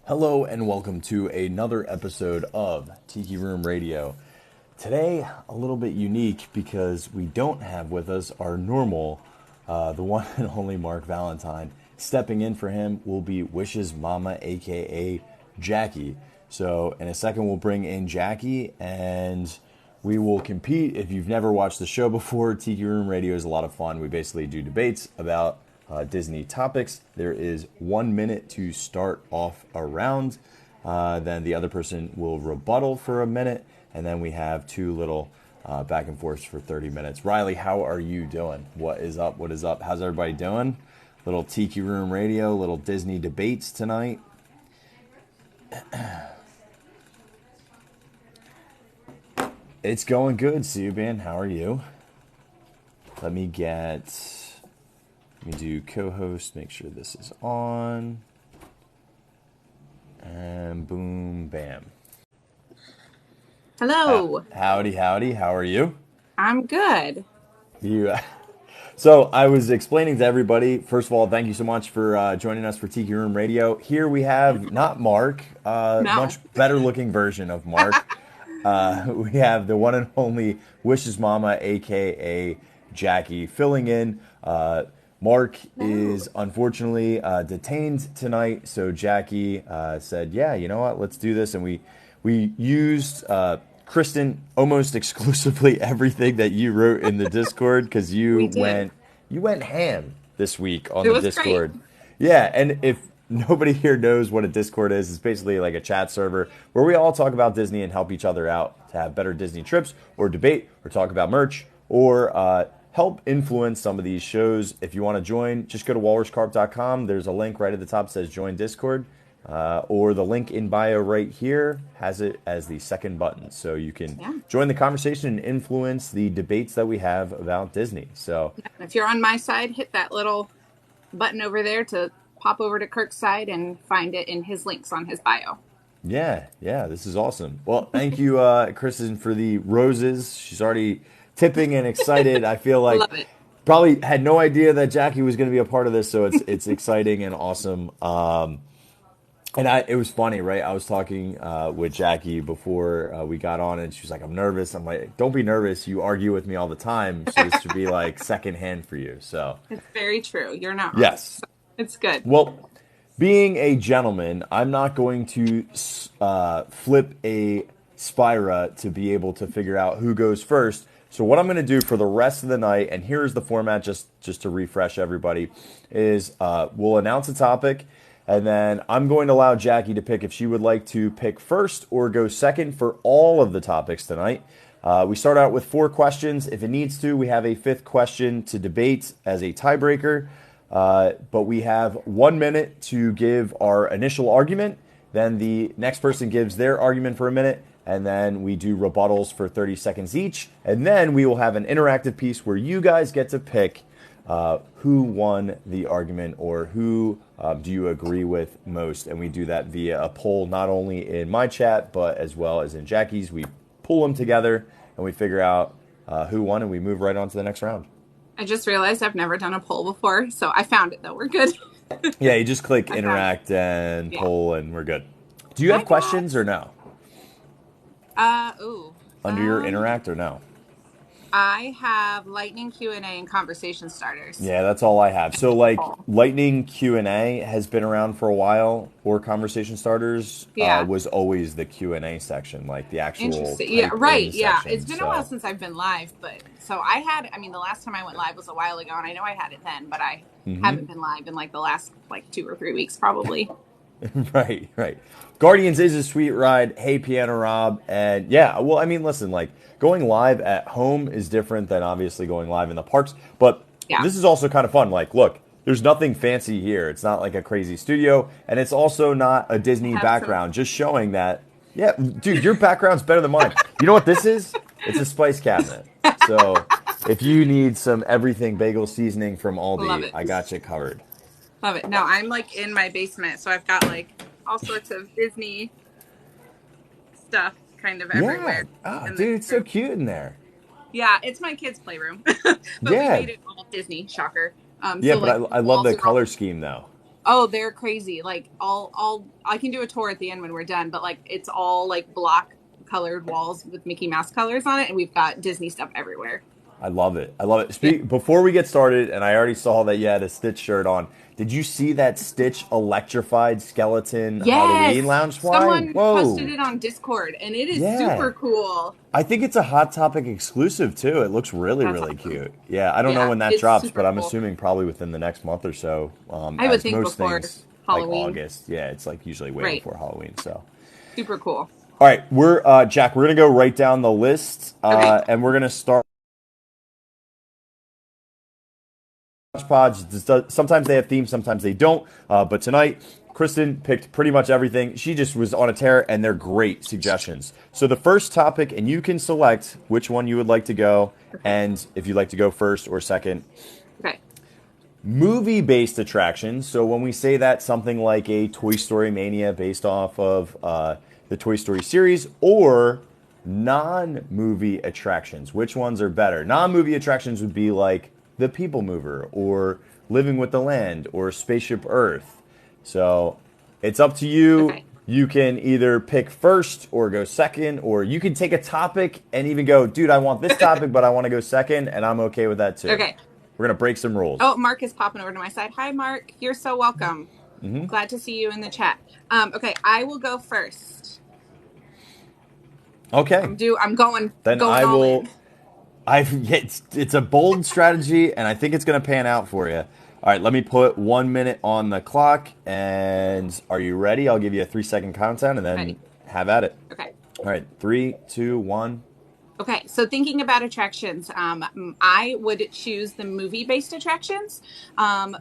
Hello and welcome to another episode of Tiki Room Radio. Today, a little bit unique because we don't have with us our normal, the one and only Marc Valentine. Stepping in for him will be Wish's mama, aka Jackie. So in a second, we'll bring in Jackie and we will compete. If you've never watched the show before, Tiki Room Radio is a lot of fun. We basically do debates about Disney topics. There is 1 minute to start off a round. Then the other person will rebuttal for a minute. And then we have two little back and forths for 30 minutes. Riley, how are you doing? What is up? What is up? How's everybody doing? Little Tiki Room Radio, little Disney debates tonight. It's going good, Subin. How are you? Let me do co-host, make sure this is on. And boom, bam. Hello. Howdy, howdy. How are you? I'm good. So I was explaining to everybody, first of all, thank you so much for joining us for Tiki Room Radio. Here we have not Marc, much better looking version of Marc. We have the one and only Wish's mama, a.k.a. Jackie, filling in. Marc is unfortunately detained tonight, so Jackie said, yeah, you know what, let's do this. And we used, Kristen, almost exclusively everything that you wrote in the Discord, because you went ham this week on the Discord. Great. Yeah, and if nobody here knows what a Discord is, it's basically like a chat server where we all talk about Disney and help each other out to have better Disney trips or debate or talk about merch or help influence some of these shows. If you want to join, just go to walruscarp.com. There's a link right at the top that says join Discord, or the link in bio right here has it as the second button. So you can join the conversation and influence the debates that we have about Disney. So if you're on my side, hit that little button over there to pop over to Kirk's side and find it in his links on his bio. Yeah, this is awesome. Well, thank you, Kristen, for the roses. She's already tipping and excited. I feel like probably had no idea that Jackie was going to be a part of this, so it's exciting and awesome. And it was funny, right? I was talking with Jackie before we got on, and she was like, "I'm nervous." I'm like, "Don't be nervous. You argue with me all the time, so this should be like secondhand for you." So it's very true. You're not wrong. Yes, so it's good. Well, being a gentleman, I'm not going to flip a Spira to be able to figure out who goes first. So what I'm going to do for the rest of the night, and here's the format just to refresh everybody, is we'll announce a topic, and then I'm going to allow Jackie to pick if she would like to pick first or go second for all of the topics tonight. We start out with 4 questions. If it needs to, we have a 5th question to debate as a tiebreaker. But we have 1 minute to give our initial argument. Then the next person gives their argument for a minute. And then we do rebuttals for 30 seconds each. And then we will have an interactive piece where you guys get to pick who won the argument or who do you agree with most. And we do that via a poll, not only in my chat, but as well as in Jackie's. We pull them together and we figure out who won, and we move right on to the next round. I just realized I've never done a poll before, so I found it, though. We're good. Yeah, you just click interact and poll, and we're good. Do you have questions or no? Under your interact or no? I have lightning Q&A and conversation starters. Yeah, that's all I have. So, like, lightning Q&A has been around for a while, or conversation starters was always the Q&A section, like the actual Interesting. Yeah, right. Yeah, section, it's been a while since I've been live, but so the last time I went live was a while ago, and I know I had it then, but I haven't been live in like the last 2 or 3 weeks probably. Right. Guardians is a sweet ride. Hey, Piano Rob. And yeah, well, I mean, listen, like going live at home is different than obviously going live in the parks. But this is also kind of fun. Like, look, there's nothing fancy here. It's not like a crazy studio. And it's also not a Disney background. Just showing that, yeah, dude, your background's better than mine. You know what this is? It's a spice cabinet. So if you need some everything bagel seasoning from Aldi, I got you covered. Love it. No, I'm like in my basement, so I've got like all sorts of Disney stuff kind of everywhere. Yeah. Oh, dude, it's so cute in there. Yeah, it's my kids' playroom. But we made it all Disney, shocker. Yeah, so, but like, I love the color scheme though. Oh, they're crazy. Like all I can do a tour at the end when we're done, but like it's all like block colored walls with Mickey Mouse colors on it, and we've got Disney stuff everywhere. I love it. I love it. Yeah. Before we get started, and I already saw that you had a Stitch shirt on. Did you see that Stitch electrified skeleton Halloween Yes. loungefly? Someone posted Whoa. it on Discord, and it is Yeah. super cool. I think it's a Hot Topic exclusive too. It looks really, That's really awesome. cute. Yeah, I don't know Yeah, when that it's drops, but super I'm cool. assuming probably within the next month or so. I would As think most before things like Halloween. August. Yeah, it's like usually way Right. before Halloween. So, Super cool. all right, we're Jack. We're gonna go right down the list, Okay. and we're gonna start. Pods. Sometimes they have themes, sometimes they don't. But tonight, Kristen picked pretty much everything. She just was on a tear, and they're great suggestions. So the first topic, and you can select which one you would like to go, Okay. and if you'd like to go first or second. Okay. Movie-based attractions. So when we say that, something like a Toy Story Mania based off of the Toy Story series, or non-movie attractions. Which ones are better? Non-movie attractions would be like the People Mover, or Living with the Land, or Spaceship Earth. So it's up to you. Okay. You can either pick first or go second, or you can take a topic and even go, dude, I want this topic, but I want to go second, and I'm okay with that too. Okay. We're going to break some rules. Oh, Marc is popping over to my side. Hi, Marc. You're so welcome. Glad to see you in the chat. Okay, I will go first. Okay. I'm going Then I all will. in. It's a bold strategy, and I think it's going to pan out for you. All right, let me put 1 minute on the clock, and are you ready? I'll give you a 3-second countdown, and then Ready. have at it. Okay. All right, 3, 2, 1. Okay, so thinking about attractions, I would choose the movie-based attractions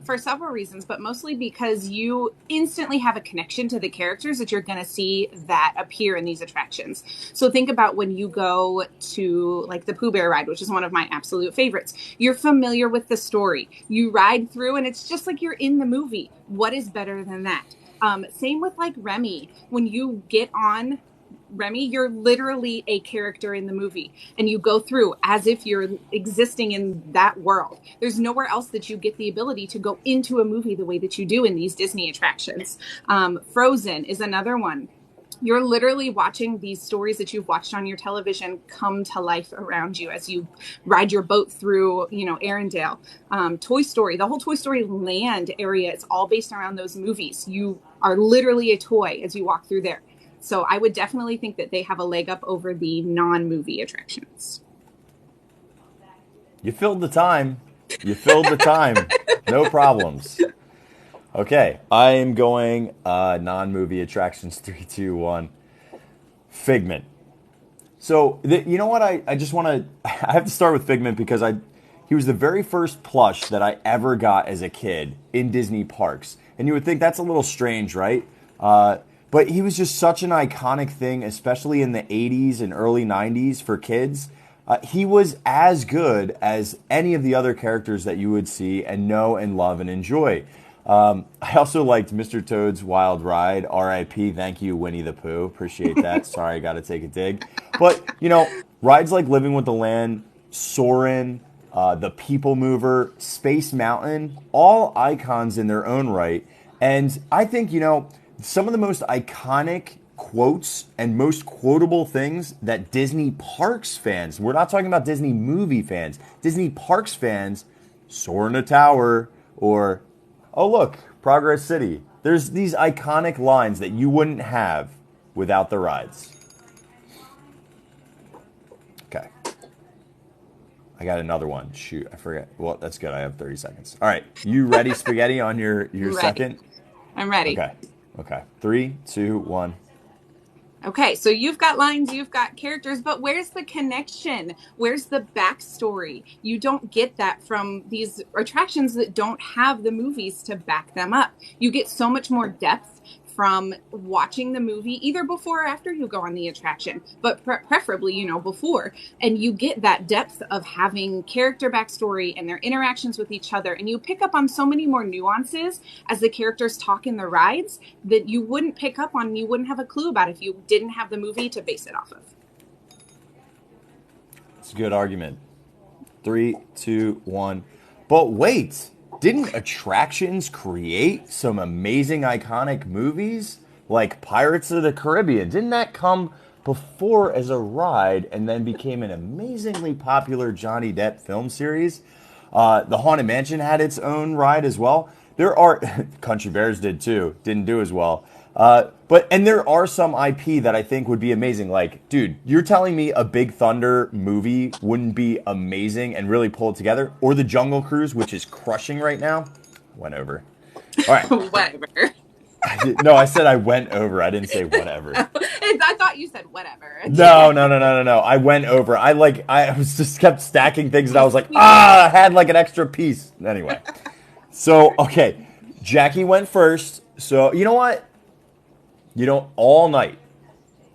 for several reasons, but mostly because you instantly have a connection to the characters that you're going to see that appear in these attractions. So think about when you go to like the Pooh Bear ride, which is one of my absolute favorites. You're familiar with the story. You ride through, and it's just like you're in the movie. What is better than that? Same with like Remy. When you get on Remy, you're literally a character in the movie, and you go through as if you're existing in that world. There's nowhere else that you get the ability to go into a movie the way that you do in these Disney attractions. Frozen is another one. You're literally watching these stories that you've watched on your television come to life around you as you ride your boat through, Arendelle. Toy Story, the whole Toy Story Land area is all based around those movies. You are literally a toy as you walk through there. So I would definitely think that they have a leg up over the non-movie attractions. You filled the time. You filled the time. No problems. Okay, I am going non-movie attractions. 3, 2, 1. Figment. So you know what? I just want to. I have to start with Figment because he was the very first plush that I ever got as a kid in Disney parks, and you would think that's a little strange, right? But he was just such an iconic thing, especially in the 80s and early 90s for kids. He was as good as any of the other characters that you would see and know and love and enjoy. I also liked Mr. Toad's Wild Ride, R.I.P. Thank you, Winnie the Pooh. Appreciate that. Sorry, I got to take a dig. But, rides like Living with the Land, Soarin', the People Mover, Space Mountain, all icons in their own right. And I think, some of the most iconic quotes and most quotable things that Disney Parks fans, we're not talking about Disney movie fans, Disney Parks fans, soar in a tower, or, oh look, Progress City. There's these iconic lines that you wouldn't have without the rides. Okay. I got another one. Shoot, I forget. Well, that's good. I have 30 seconds. All right. You ready, Spaghetti, on your second? I'm ready. Okay. 3, 2, 1. Okay, so you've got lines, you've got characters, but where's the connection? Where's the backstory? You don't get that from these attractions that don't have the movies to back them up. You get so much more depth from watching the movie, either before or after you go on the attraction, but preferably, before. And you get that depth of having character backstory and their interactions with each other. And you pick up on so many more nuances as the characters talk in the rides that you wouldn't pick up on, you wouldn't have a clue about if you didn't have the movie to base it off of. It's a good argument. 3, 2, 1. But wait, didn't attractions create some amazing iconic movies like Pirates of the Caribbean? Didn't that come before as a ride and then became an amazingly popular Johnny Depp film series? The Haunted Mansion had its own ride as well. There are Country Bears did too. Didn't do as well. And there are some IP that I think would be amazing. Like, dude, you're telling me a Big Thunder movie wouldn't be amazing and really pull it together? Or the Jungle Cruise, which is crushing right now? Went over. All right. Whatever. No, I said I went over. I didn't say whatever. I thought you said whatever. No. I went over. I was just kept stacking things and I was like, I had like an extra piece. Anyway. So, okay. Jackie went first. So, you know what? All night,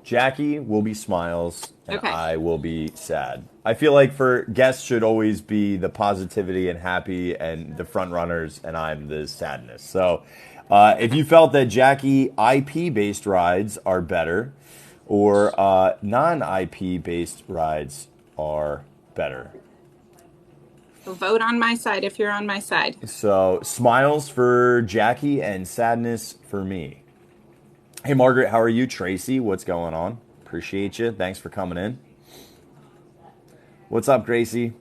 Jackie will be smiles and I will be sad. I feel like for guests should always be the positivity and happy and the front runners, and I'm the sadness. So if you felt that Jackie IP-based rides are better or non-IP-based rides are better. Vote on my side if you're on my side. So smiles for Jackie and sadness for me. Hey, Margaret, how are you? Tracy, what's going on? Appreciate you. Thanks for coming in. What's up, Gracie?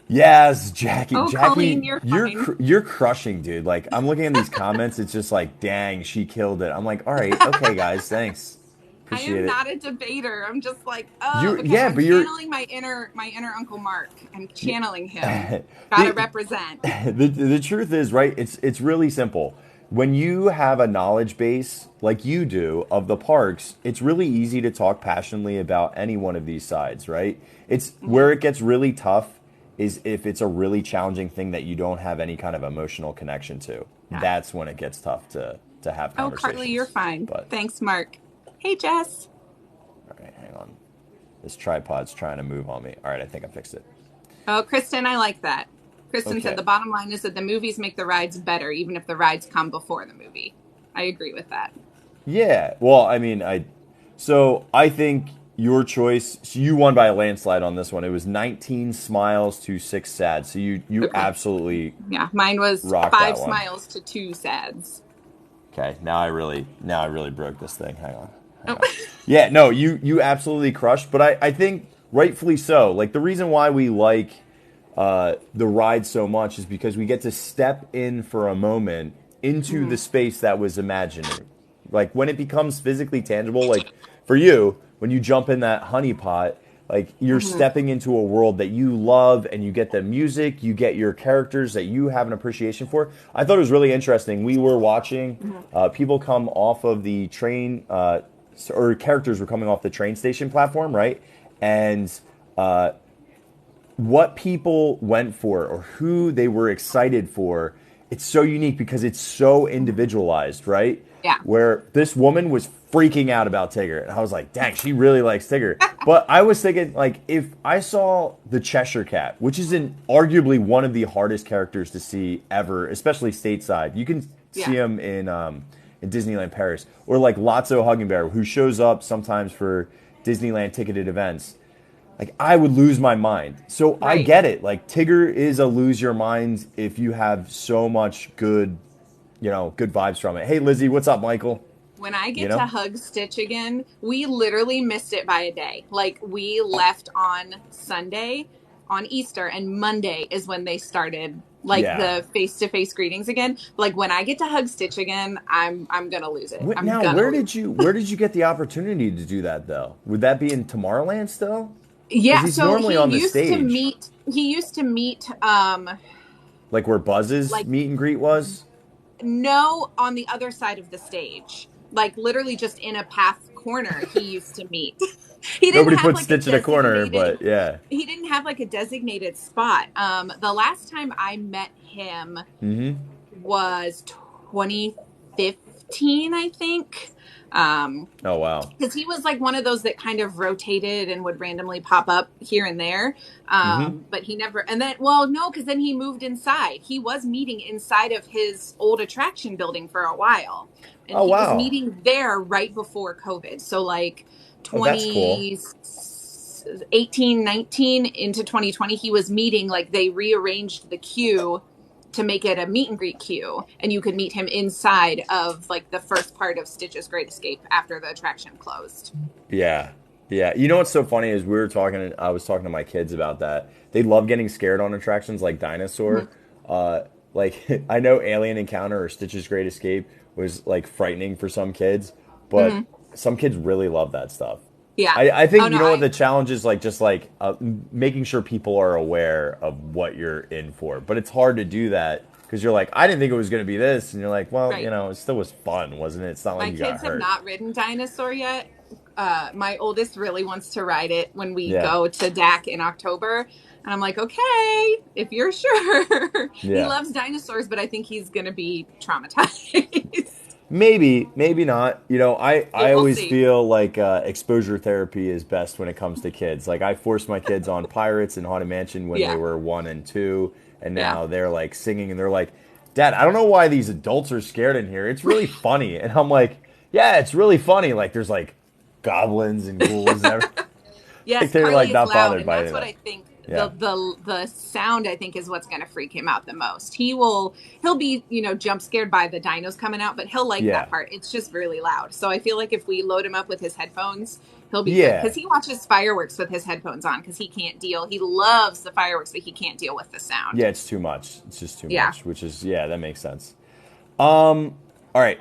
Yes, Jackie. Oh, Jackie, Colleen, you're fine. You're crushing, dude. Like, I'm looking at these comments. It's just like, dang, she killed it. I'm like, all right, okay, guys, thanks. Appreciate I am it. not a debater. I'm just like, I'm channeling my inner Uncle Marc. I'm channeling him. Gotta represent. The truth is, right? It's really simple. When you have a knowledge base like you do of the parks, it's really easy to talk passionately about any one of these sides, right? It's where it gets really tough is if it's a really challenging thing that you don't have any kind of emotional connection to. Yeah. That's when it gets tough to have conversations. Oh, Carly, you're fine. But, thanks, Marc. Hey, Jess. All right, hang on. This tripod's trying to move on me. All right, I think I fixed it. Oh, Kristen, I like that. Kristen said the bottom line is that the movies make the rides better, even if the rides come before the movie. I agree with that. Yeah. Well, I mean, I think your choice, so you won by a landslide on this one. It was 19 smiles to 6 sads. So you absolutely mine was 5 smiles to 2 sads. Okay, now I really broke this thing. Hang on. Yeah, no, you absolutely crushed, but I think rightfully so. Like, the reason why we like the ride so much is because we get to step in for a moment into the space that was imaginary. Like, when it becomes physically tangible, like for you, when you jump in that honey pot, like you're stepping into a world that you love, and you get the music, you get your characters that you have an appreciation for. I thought it was really interesting. We were watching people come off of the train, or characters were coming off the train station platform, right? And what people went for or who they were excited for, it's so unique because it's so individualized, right? Yeah. Where this woman was freaking out about Tigger. And I was like, dang, she really likes Tigger. But I was thinking, like, if I saw the Cheshire Cat, which is arguably one of the hardest characters to see ever, especially stateside. You can see him in Disneyland Paris. Or like Lotso Hugging Bear, who shows up sometimes for Disneyland ticketed events. Like, I would lose my mind. So I get it. Like, Tigger is a lose your mind if you have so much good vibes from it. Hey, Lizzie, what's up, Michael? When I get to hug Stitch again, we literally missed it by a day. Like, we left on Sunday on Easter, and Monday is when they started the face-to-face greetings again. Like, when I get to hug Stitch again, I'm gonna lose it. Where did you get the opportunity to do that though? Would that be in Tomorrowland still? Yeah, he's so normally on the stage. He used to meet like where Buzz's meet and greet was? No, on the other side of the stage. Like, literally just in a path corner he used to meet. Nobody put Stitch in a corner, but yeah. He didn't have like a designated spot. The last time I met him was 2015, I think. Oh wow! Because he was like one of those that kind of rotated and would randomly pop up here and there, but he never. And then, because then he moved inside. He was meeting inside of his old attraction building for a while, and he was meeting there right before COVID. So like 2018, 19 into 2020, he was meeting. Like, they rearranged the queue to make it a meet and greet queue, and you could meet him inside of like the first part of Stitch's Great Escape after the attraction closed. Yeah. Yeah. You know what's so funny is I was talking to my kids about that. They love getting scared on attractions like Dinosaur. Like I know Alien Encounter or Stitch's Great Escape was like frightening for some kids, but some kids really love that stuff. Yeah. I think, what the challenge is, like, just like making sure people are aware of what you're in for. But it's hard to do that because you're like, I didn't think it was going to be this. And you're like, well, it still was fun, wasn't it? It's not like you got hurt. My kids have not ridden Dinosaur yet. My oldest really wants to ride it when we go to DAC in October. And I'm like, okay, if you're sure. He loves dinosaurs, but I think he's going to be traumatized. Maybe not. I always feel like exposure therapy is best when it comes to kids. Like, I forced my kids on Pirates and Haunted Mansion when they were 1 and 2, and now they're like singing, and they're like, Dad, I don't know why these adults are scared in here. It's really funny. And I'm like, yeah, it's really funny. Like, there's like goblins and ghouls and everything. Yes, like, they're like not bothered by it. That's what I think. The sound, I think, is what's going to freak him out the most. He'll be, jump scared by the dinos coming out, but he'll like that part. It's just really loud. So I feel like if we load him up with his headphones, he'll be good. Because he watches fireworks with his headphones on because he can't deal. He loves the fireworks, but he can't deal with the sound. Yeah, it's too much. It's just too much, which is, that makes sense. All right.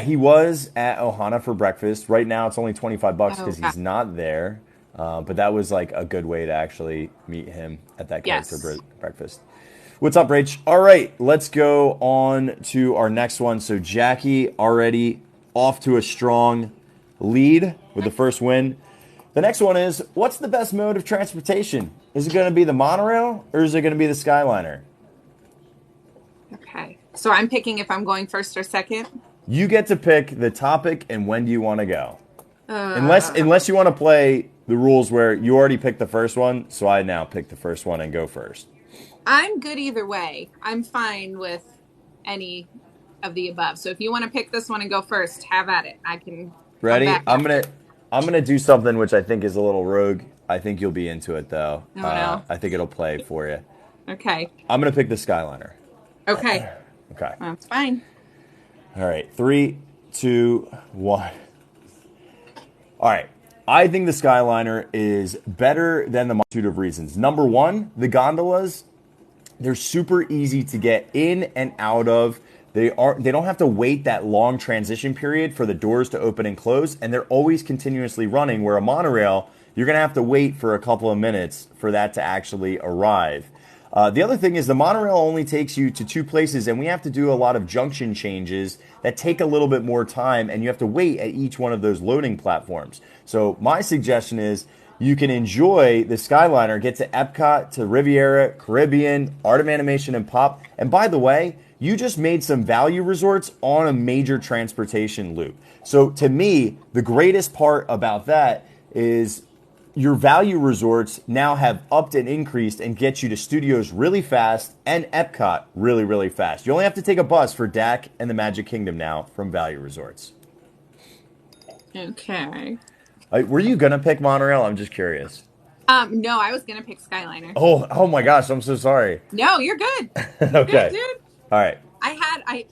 He was at Ohana for breakfast. Right now, it's only $25 because he's not there. But that was like a good way to actually meet him at that character breakfast. What's up, Rach? All right, let's go on to our next one. So Jacque already off to a strong lead with the first win. The next one is, what's the best mode of transportation? Is it going to be the monorail or is it going to be the Skyliner? Okay, so I'm picking if I'm going first or second. You get to pick the topic and when do you want to go. Unless you want to play the rules where you already picked the first one, so I now pick the first one and go first. I'm good either way. I'm fine with any of the above. So if you want to pick this one and go first, have at it. I can. Ready? I'm gonna do something which I think is a little rogue. I think you'll be into it though. Oh, no. I think it'll play for you. Okay. I'm gonna pick the Skyliner. Okay. Okay. That's fine. All right. 3, 2, 1. All right. I think the Skyliner is better than the multitude of reasons. Number one, the gondolas, they're super easy to get in and out of. They don't have to wait that long transition period for the doors to open and close, and they're always continuously running, where a monorail, you're going to have to wait for a couple of minutes for that to actually arrive. The other thing is the monorail only takes you to 2 places, and we have to do a lot of junction changes that take a little bit more time, and you have to wait at each one of those loading platforms. So my suggestion is you can enjoy the Skyliner, get to Epcot, to Riviera, Caribbean, Art of Animation, and Pop. And by the way, you just made some value resorts on a major transportation loop. So to me, the greatest part about that is your value resorts now have upped and increased and get you to studios really fast and Epcot really, really fast. You only have to take a bus for DAC and the Magic Kingdom now from value resorts. Okay. Were you going to pick monorail? I'm just curious. No, I was going to pick Skyliner. Oh my gosh, I'm so sorry. No, you're good. Okay. Good, dude. All right. I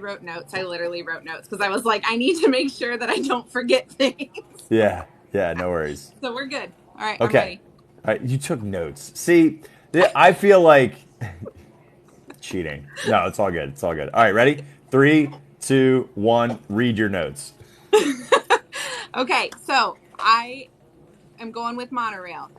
wrote notes. I literally wrote notes because I was like, I need to make sure that I don't forget things. Yeah, no worries. So we're good. All right, okay. I'm ready. All right, you took notes. See, I feel like cheating. No, it's all good. All right, ready? 3, 2, 1, read your notes. Okay, so I am going with monorail.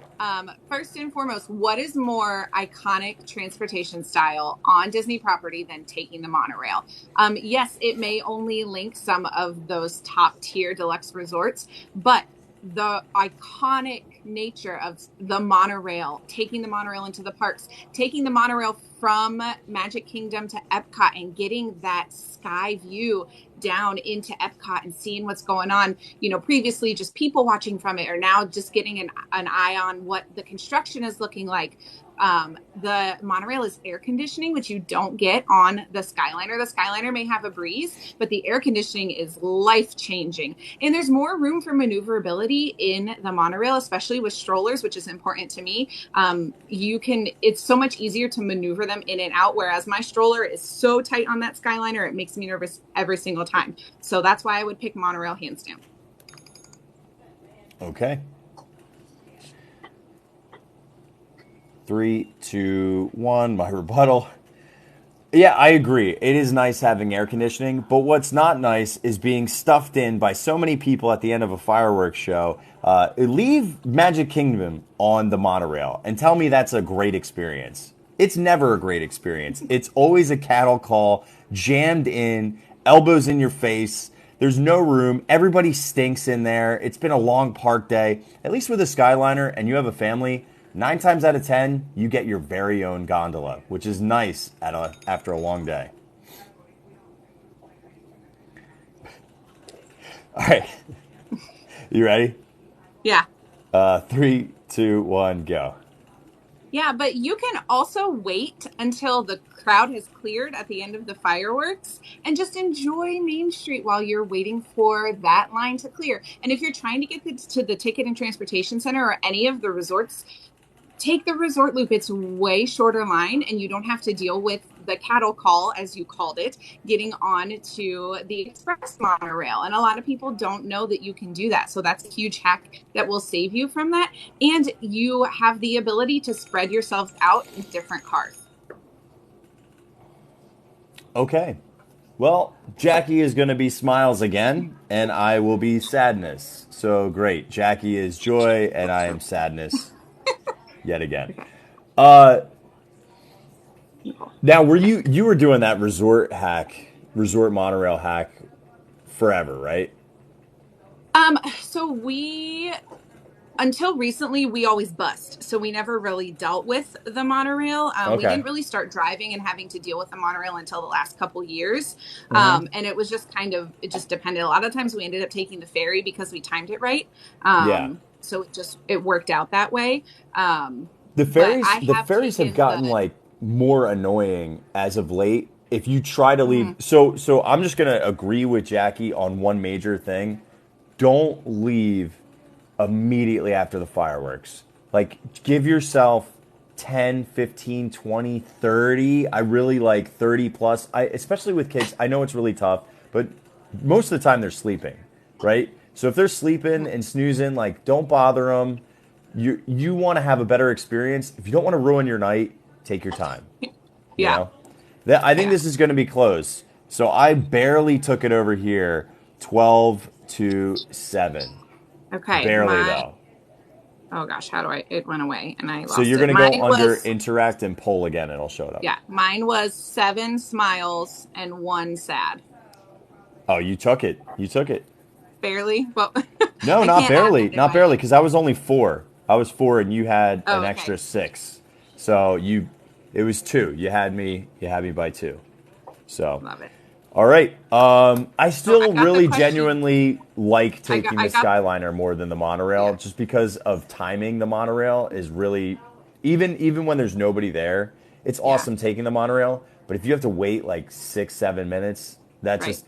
First and foremost, what is more iconic transportation style on Disney property than taking the monorail? Yes, it may only link some of those top tier deluxe resorts, but the iconic nature of the monorail, taking the monorail into the parks, taking the monorail from Magic Kingdom to Epcot and getting that sky view down into Epcot and seeing what's going on. Previously just people watching from it, or now just getting an eye on what the construction is looking like. The monorail is air conditioning, which you don't get on the Skyliner. The Skyliner may have a breeze, but the air conditioning is life-changing. And there's more room for maneuverability in the monorail, especially with strollers, which is important to me. It's so much easier to maneuver them in and out, whereas my stroller is so tight on that Skyliner, it makes me nervous every single time. So that's why I would pick monorail hands down. Okay. 3, 2, 1, my rebuttal. Yeah, I agree. It is nice having air conditioning, but what's not nice is being stuffed in by so many people at the end of a fireworks show. Leave Magic Kingdom on the monorail and tell me that's a great experience. It's never a great experience. It's always a cattle call, jammed in, elbows in your face. There's no room. Everybody stinks in there. It's been a long park day. At least with a Skyliner and you have a family, 9 times out of 10, you get your very own gondola, which is nice after a long day. All right. You ready? Yeah. 3, 2, 1, go. Yeah, but you can also wait until the crowd has cleared at the end of the fireworks and just enjoy Main Street while you're waiting for that line to clear. And if you're trying to get to the Ticket and Transportation Center or any of the resorts, take the resort loop. It's way shorter line and you don't have to deal with the cattle call, as you called it, getting on to the express monorail. And a lot of people don't know that you can do that. So that's a huge hack that will save you from that. And you have the ability to spread yourselves out in different cars. Okay. Well, Jacque is going to be smiles again, and I will be sadness. So great. Jacque is joy, and I am sadness. Yet again. Now, were you were doing that resort monorail hack forever, right? So until recently, we always bussed. So we never really dealt with the monorail. We didn't really start driving and having to deal with the monorail until the last couple years. And it was just it just depended. A lot of times we ended up taking the ferry because we timed it right. So it worked out that way. The ferries have gotten like more annoying as of late. If you try to leave, so I'm just gonna agree with Jacque on one major thing. Don't leave immediately after the fireworks. Like, give yourself 10, 15, 20, 30. I really like 30 plus. Especially with kids, I know it's really tough, but most of the time they're sleeping, right? So if they're sleeping and snoozing, like, don't bother them. You want to have a better experience. If you don't want to ruin your night, take your time. Yeah. You know? I think this is going to be close. So I barely took it over here, 12-7. Okay. Barely though. Oh gosh, it went away and I lost it. So you're going to go under interact and poll again and it'll show it up. Yeah, mine was 7 smiles and 1 sad. Oh, you took it. Barely? Well, no, not barely. Not barely, because I was only 4. I was 4 and you had an extra 6. So it was 2. You had me by 2. So love it. All right. I still really genuinely like taking the Skyliner more than the monorail, just because of timing. The monorail is really, even when there's nobody there, it's awesome taking the monorail. But if you have to wait like 6-7 minutes, that's just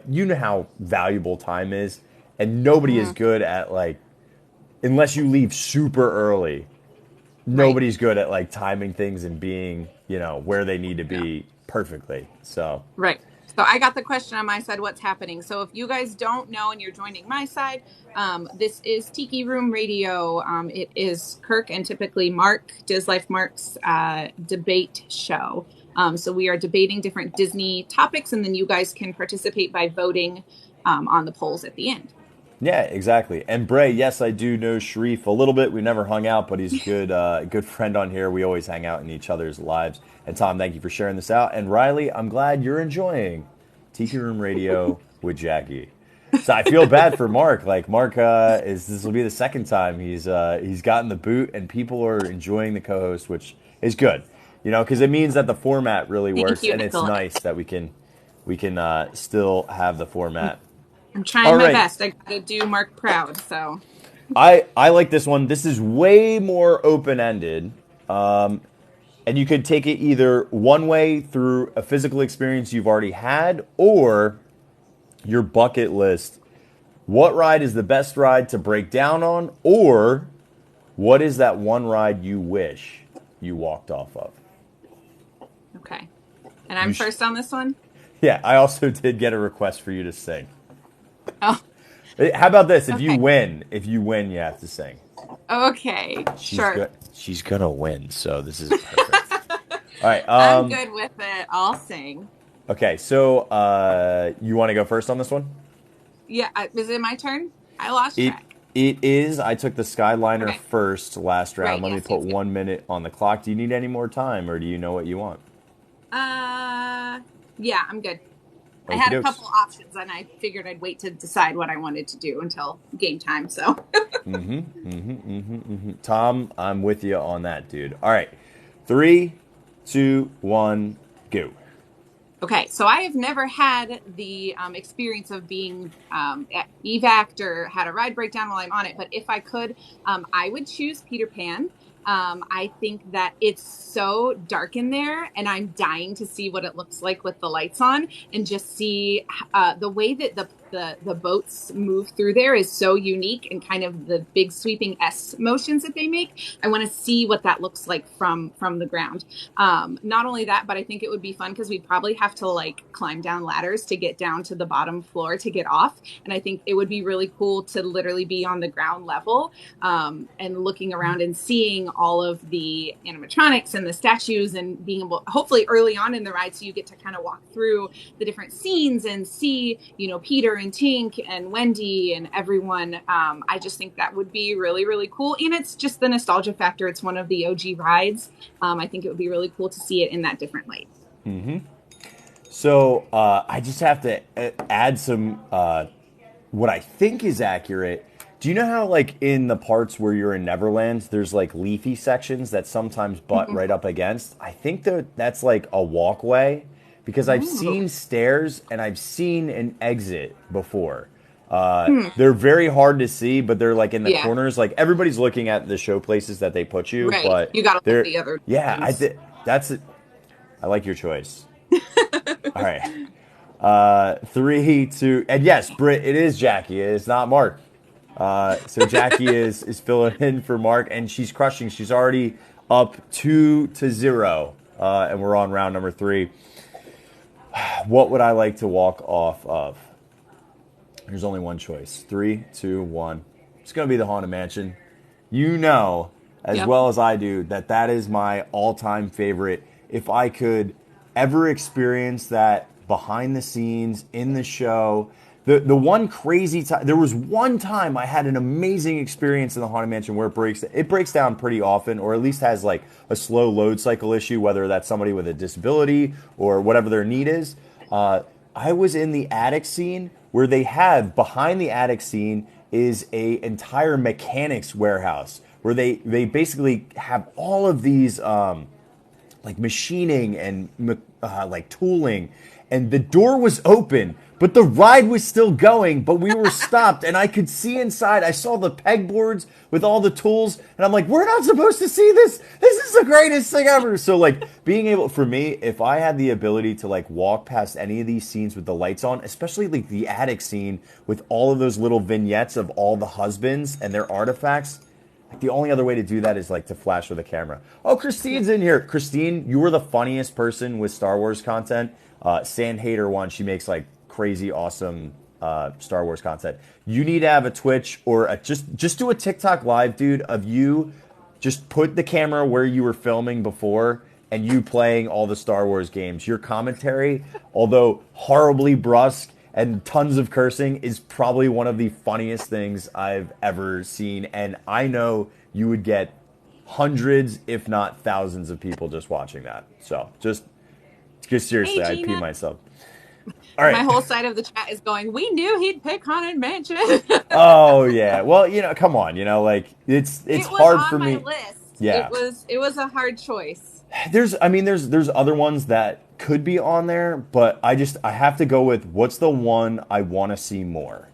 you know how valuable time is, and nobody is good at unless you leave super early. Nobody's good at timing things and being where they need to be perfectly. So So I got the question on my side, what's happening? So if you guys don't know and you're joining my side, this is Tiki Room Radio. It is Kirk and typically Marc, DisLife Marc's debate show. So we are debating different Disney topics, and then you guys can participate by voting on the polls at the end. Yeah, exactly. And Bray, yes, I do know Sharif a little bit. We never hung out, but he's a good friend on here. We always hang out in each other's lives. And Tom, thank you for sharing this out. And Riley, I'm glad you're enjoying Tiki Room Radio with Jacque. So I feel bad for Marc. Marc this will be the second time he's gotten the boot, and people are enjoying the co-host, which is good. Because it means that the format really works, and it's nice that we can still have the format. I'm trying my best. I gotta do Marc proud. So I like this one. This is way more open-ended, and you could take it either one way through a physical experience you've already had, or your bucket list. What ride is the best ride to break down on, or what is that one ride you wish you walked off of? Okay. And I'm first on this one? Yeah, I also did get a request for you to sing. Oh, How about this? okay. If you win, you have to sing. Okay, She's sure. good. She's gonna win, so this is perfect. All right. I'm good with it. I'll sing. Okay. So, you want to go first on this one? Yeah, is it my turn? I lost It track. it is. I took the Skyliner Okay. first last round. Right. Let me Yes, put yes, yes. 1 minute on the clock. Do you need any more time, or do you know what you want? Uh, yeah, I'm good. I Okie had a dokes. couple options and I figured I'd wait to decide what I wanted to do until game time. So, Tom, I'm with you on that, dude. All right. Three, two, one, go. okay. So I have never had the experience of being evac or had a ride breakdown while I'm on it. But if I could, I would choose Peter Pan. I think that it's so dark in there, and I'm dying to see what it looks like with the lights on, and just see the way that the boats move through there is so unique, and kind of the big sweeping S motions that they make. I want to see what that looks like from the ground. Not only that, but I think it would be fun because we'd probably have to like climb down ladders to get down to the bottom floor to get off. And I think it would be really cool to literally be on the ground level and looking around and seeing all of the animatronics and the statues and being able, hopefully early on in the ride, so you get to kind of walk through the different scenes and see, Peter and Tink and Wendy and everyone. I just think that would be really, really cool. And it's just the nostalgia factor. It's one of the OG rides. I think it would be really cool to see it in that different light. So I just have to add some what I think is accurate. Do you know how, like, in the parts where you're in Neverland, there's like leafy sections that sometimes butt right up against? I think that that's like a walkway because I've Oh. seen stairs and I've seen an exit before. They're very hard to see, but they're like in the Yeah, corners. Like everybody's looking at the show places that they put you, right. but You got to look they're the other yeah. times. That's it. I like your choice. All right. Three, two, and yes, Britt, it is Jackie. It is not Mark. So Jackie is filling in for Mark, and she's crushing. She's already up 2-0, and we're on round number 3. What would I like to walk off of? There's only one choice. 3, 2, 1. It's gonna be the Haunted Mansion. You know, as Yep. well as I do, that that is my all-time favorite. If I could ever experience that behind the scenes in the show, the one crazy time, there was one time I had an amazing experience in the Haunted Mansion where it breaks down pretty often, or at least has like a slow load cycle issue, whether that's somebody with a disability or whatever their need is. I was in the attic scene where they have behind the attic scene is a entire mechanics warehouse where they basically have all of these like machining and like tooling, and the door was open, but the ride was still going, but we were stopped, and I could see inside. I saw the pegboards with all the tools, and I'm like, we're not supposed to see this. This is the greatest thing ever. So like being able, for me, if I had the ability to like walk past any of these scenes with the lights on, especially like the attic scene with all of those little vignettes of all the husbands and their artifacts, like the only other way to do that is like to flash with a camera. Oh, Christine's in here. Christine, you were the funniest person with Star Wars content. Sand Hater one, she makes like crazy awesome Star Wars content. You need to have a Twitch or just do a TikTok live, dude, of you. Just put the camera where you were filming before and you playing all the Star Wars games. Your commentary, although horribly brusque and tons of cursing, is probably one of the funniest things I've ever seen. And I know you would get hundreds, if not thousands, of people just watching that. So just Hey, seriously, I pee Gina. myself. All My right. whole side of the chat is going, we knew he'd pick Haunted Mansion. Oh yeah. Well, come on. Like it's It was hard for on my me. list. It Yeah. was it was a hard choice. There's other ones that could be on there, but I have to go with what's the one I want to see more.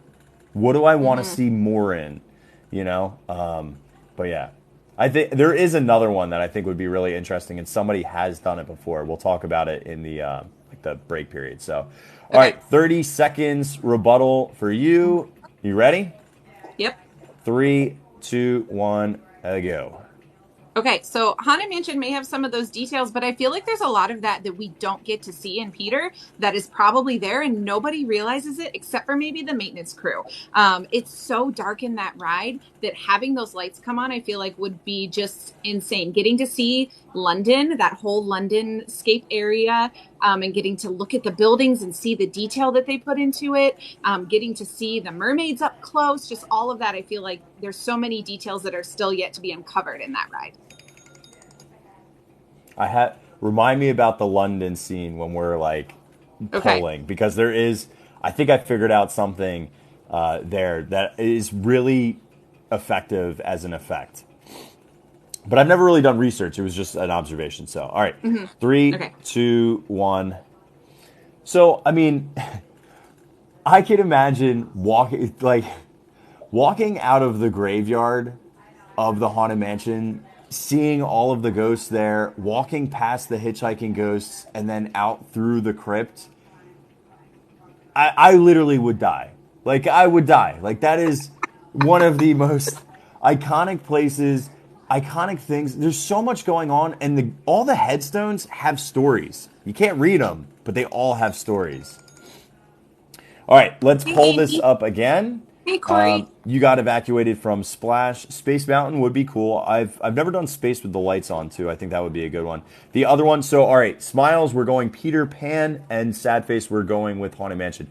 What do I want to Mm. see more in? You know. But yeah, I think there is another one that I think would be really interesting, and somebody has done it before. We'll talk about it in the like the break period. So, all Okay. right, 30 seconds rebuttal for you. You ready? Yep. 3, 2, 1, go. Okay, so Haunted Mansion may have some of those details, but I feel like there's a lot of that we don't get to see in Peter that is probably there and nobody realizes it except for maybe the maintenance crew. It's so dark in that ride that having those lights come on, I feel like would be just insane. Getting to see London, that whole London scape area, and getting to look at the buildings and see the detail that they put into it, getting to see the mermaids up close, just all of that. I feel like there's so many details that are still yet to be uncovered in that ride. Remind me about the London scene when we're like Okay. pulling, because there is, I think I figured out something there that is really effective as an effect. But I've never really done research. It was just an observation. So, all right, Mm-hmm. three, Okay. 2, 1. So, I mean, I can imagine walking out of the graveyard of the Haunted Mansion, seeing all of the ghosts there, walking past the hitchhiking ghosts, and then out through the crypt. I literally would die. Like, I would die. Like, that is one of the most iconic places, iconic things. There's so much going on, and all the headstones have stories. You can't read them, but they all have stories. All right, let's pull this up again. Hey, Corey. You got evacuated from Splash. Space Mountain would be cool. I've never done Space with the lights on, too. I think that would be a good one. The other one, so, all right, Smiles, we're going Peter Pan, and Sad Face, we're going with Haunted Mansion.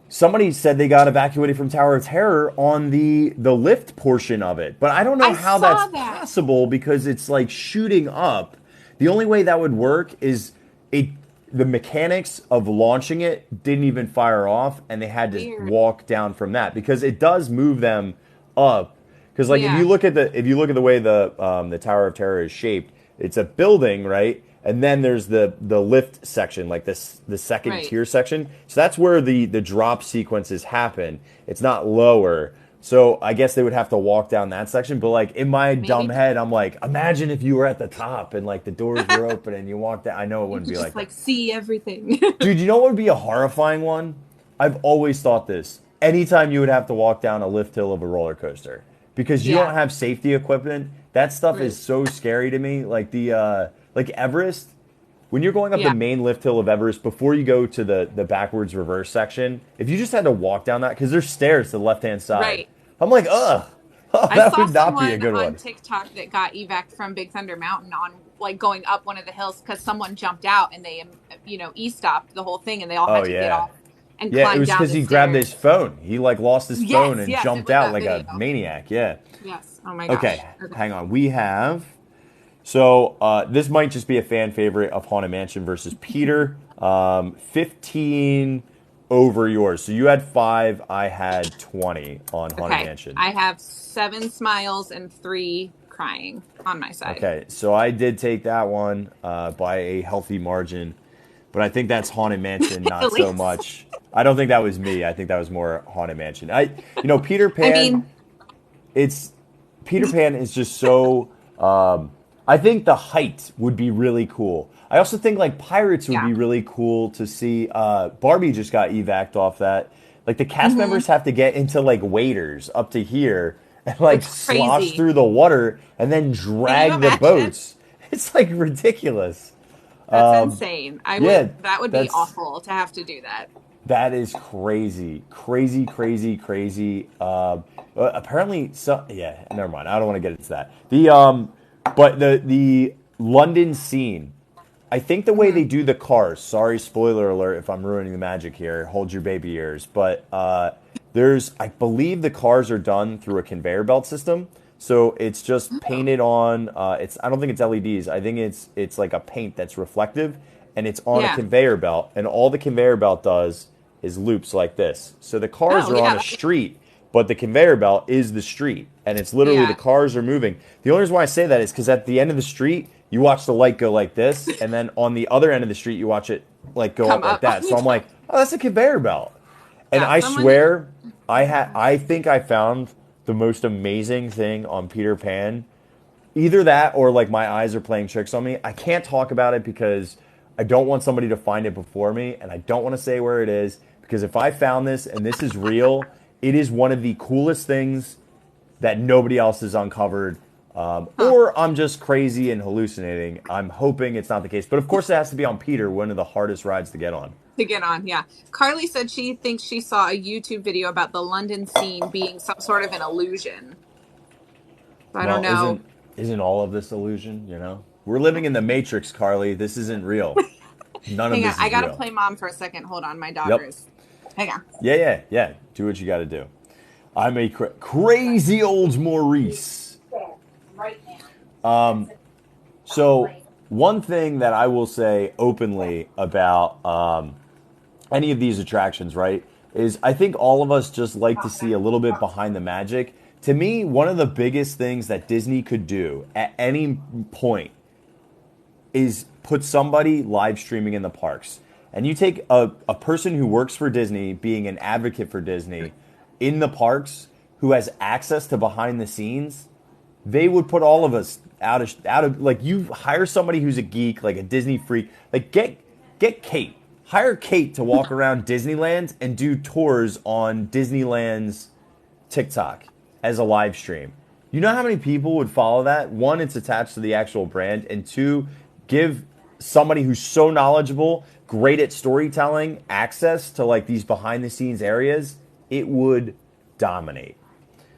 Somebody said they got evacuated from Tower of Terror on the lift portion of it. But I don't know how that's possible because it's like shooting up. The only way that would work is the mechanics of launching it didn't even fire off, and they had to walk down from that because it does move them up. Because like if you look at the way the Tower of Terror is shaped, it's a building, right? And then there's the lift section, like the second tier section. So that's where the drop sequences happen. It's not lower. So I guess they would have to walk down that section. But like in my dumb head, I'm like, imagine if you were at the top and like the doors were open and you walked down. I know it wouldn't be like that. See everything. Dude, you know what would be a horrifying one? I've always thought this. Anytime you would have to walk down a lift hill of a roller coaster. Because you don't have safety equipment. That stuff is so scary to me. Like like Everest, when you're going up the main lift hill of Everest, before you go to the backwards reverse section, if you just had to walk down that, because there's stairs to the left-hand side. Right. I'm like, ugh. Oh, that would not be a good one. I saw someone on TikTok that got evac from Big Thunder Mountain on like going up one of the hills because someone jumped out and they, e-stopped the whole thing and they all had to get off and climb down. Yeah, it was because he grabbed his phone. He like lost his phone and jumped out like a maniac. Yeah. Yes. Oh my gosh. Okay, hang on. We have. So this might just be a fan favorite of Haunted Mansion versus Peter. 15 over yours. So you had 5, I had 20 on Haunted Mansion. I have 7 smiles and 3 crying on my side. Okay, so I did take that one by a healthy margin, but I think that's Haunted Mansion, not so much. I don't think that was me. I think that was more Haunted Mansion. Peter Pan. Peter Pan is just so. I think the height would be really cool. I also think like Pirates would be really cool to see. Barbie just got evac'd off that. Like the cast members have to get into like waders up to here and like slosh through the water and then drag the boats. It's like ridiculous. That's insane. That would be awful to have to do that. That is crazy. Crazy. Apparently, never mind. I don't want to get into that. But the London scene, I think the way they do the cars, sorry, spoiler alert if I'm ruining the magic here, hold your baby ears, but I believe the cars are done through a conveyor belt system. So it's just painted on, I don't think it's LEDs. I think it's like a paint that's reflective, and it's on a conveyor belt, and all the conveyor belt does is loops like this. So the cars are on a street, but the conveyor belt is the street, and it's literally the cars are moving. The only reason why I say that is because at the end of the street, you watch the light go like this, and then on the other end of the street, you watch it like go up like that. So I'm like, oh, that's a conveyor belt. And I swear, I think I found the most amazing thing on Peter Pan. Either that or like my eyes are playing tricks on me. I can't talk about it because I don't want somebody to find it before me, and I don't want to say where it is, because if I found this and this is real, it is one of the coolest things that nobody else has uncovered Huh. Or I'm just crazy and hallucinating. I'm hoping it's not the case. But of course, it has to be on Peter, one of the hardest rides to get on. To get on, yeah. Carly said she thinks she saw a YouTube video about the London scene being some sort of an illusion. So I don't Well, know. isn't all of this illusion? We're living in the Matrix, Carly. This isn't real. None of Hang on, this I is gotta real. play mom for a second. Hold on, my daughter Yep. is. Hang on. Yeah, yeah, yeah. Do what you got to do. I'm a crazy old Maurice. Right now. So one thing that I will say openly about any of these attractions, right, is I think all of us just like to see a little bit behind the magic. To me, one of the biggest things that Disney could do at any point is put somebody live streaming in the parks. And you take a person who works for Disney, being an advocate for Disney, in the parks, who has access to behind the scenes, they would put all of us out of like, you hire somebody who's a geek, like a Disney freak, like get Kate. Hire Kate to walk around Disneyland and do tours on Disneyland's TikTok as a live stream. You know how many people would follow that? One, it's attached to the actual brand, and two, give somebody who's so knowledgeable, great at storytelling, access to like these behind the scenes areas. It would dominate.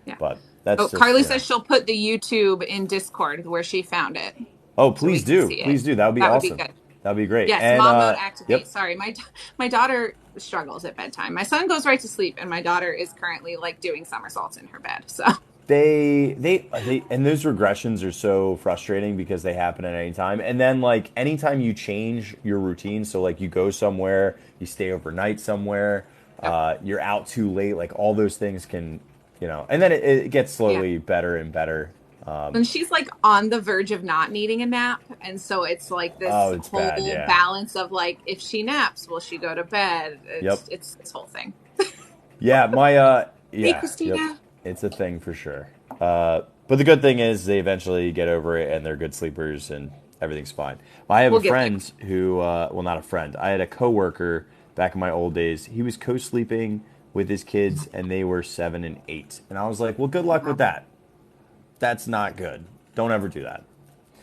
Yeah. But that's Oh, just, Carly says she'll put the YouTube in Discord where she found it, Oh, so we please can do. see it. Please do. That would be That would be awesome. good. That would be great. Yes, And mom mode activate. yep. Sorry, my daughter struggles at bedtime. My son goes right to sleep, and my daughter is currently like doing somersaults in her bed. So They and those regressions are so frustrating because they happen at any time. And then like anytime you change your routine, so like you go somewhere, you stay overnight somewhere, yep. you're out too late, like all those things can, and then it gets Yeah. slowly better and better. And she's like on the verge of not needing a nap, and so it's like this Oh, it's whole bad, yeah. balance of like, if she naps, will she go to bed? Yep. It's this whole thing. Yeah, Hey, yeah, Christina. yep. It's a thing for sure. But the good thing is they eventually get over it and they're good sleepers and everything's fine. I have We'll a get there. friend who, well, not a friend. I had a coworker back in my old days. He was co-sleeping with his kids and they were 7 and 8. And I was like, well, good luck with that. That's not good. Don't ever do that.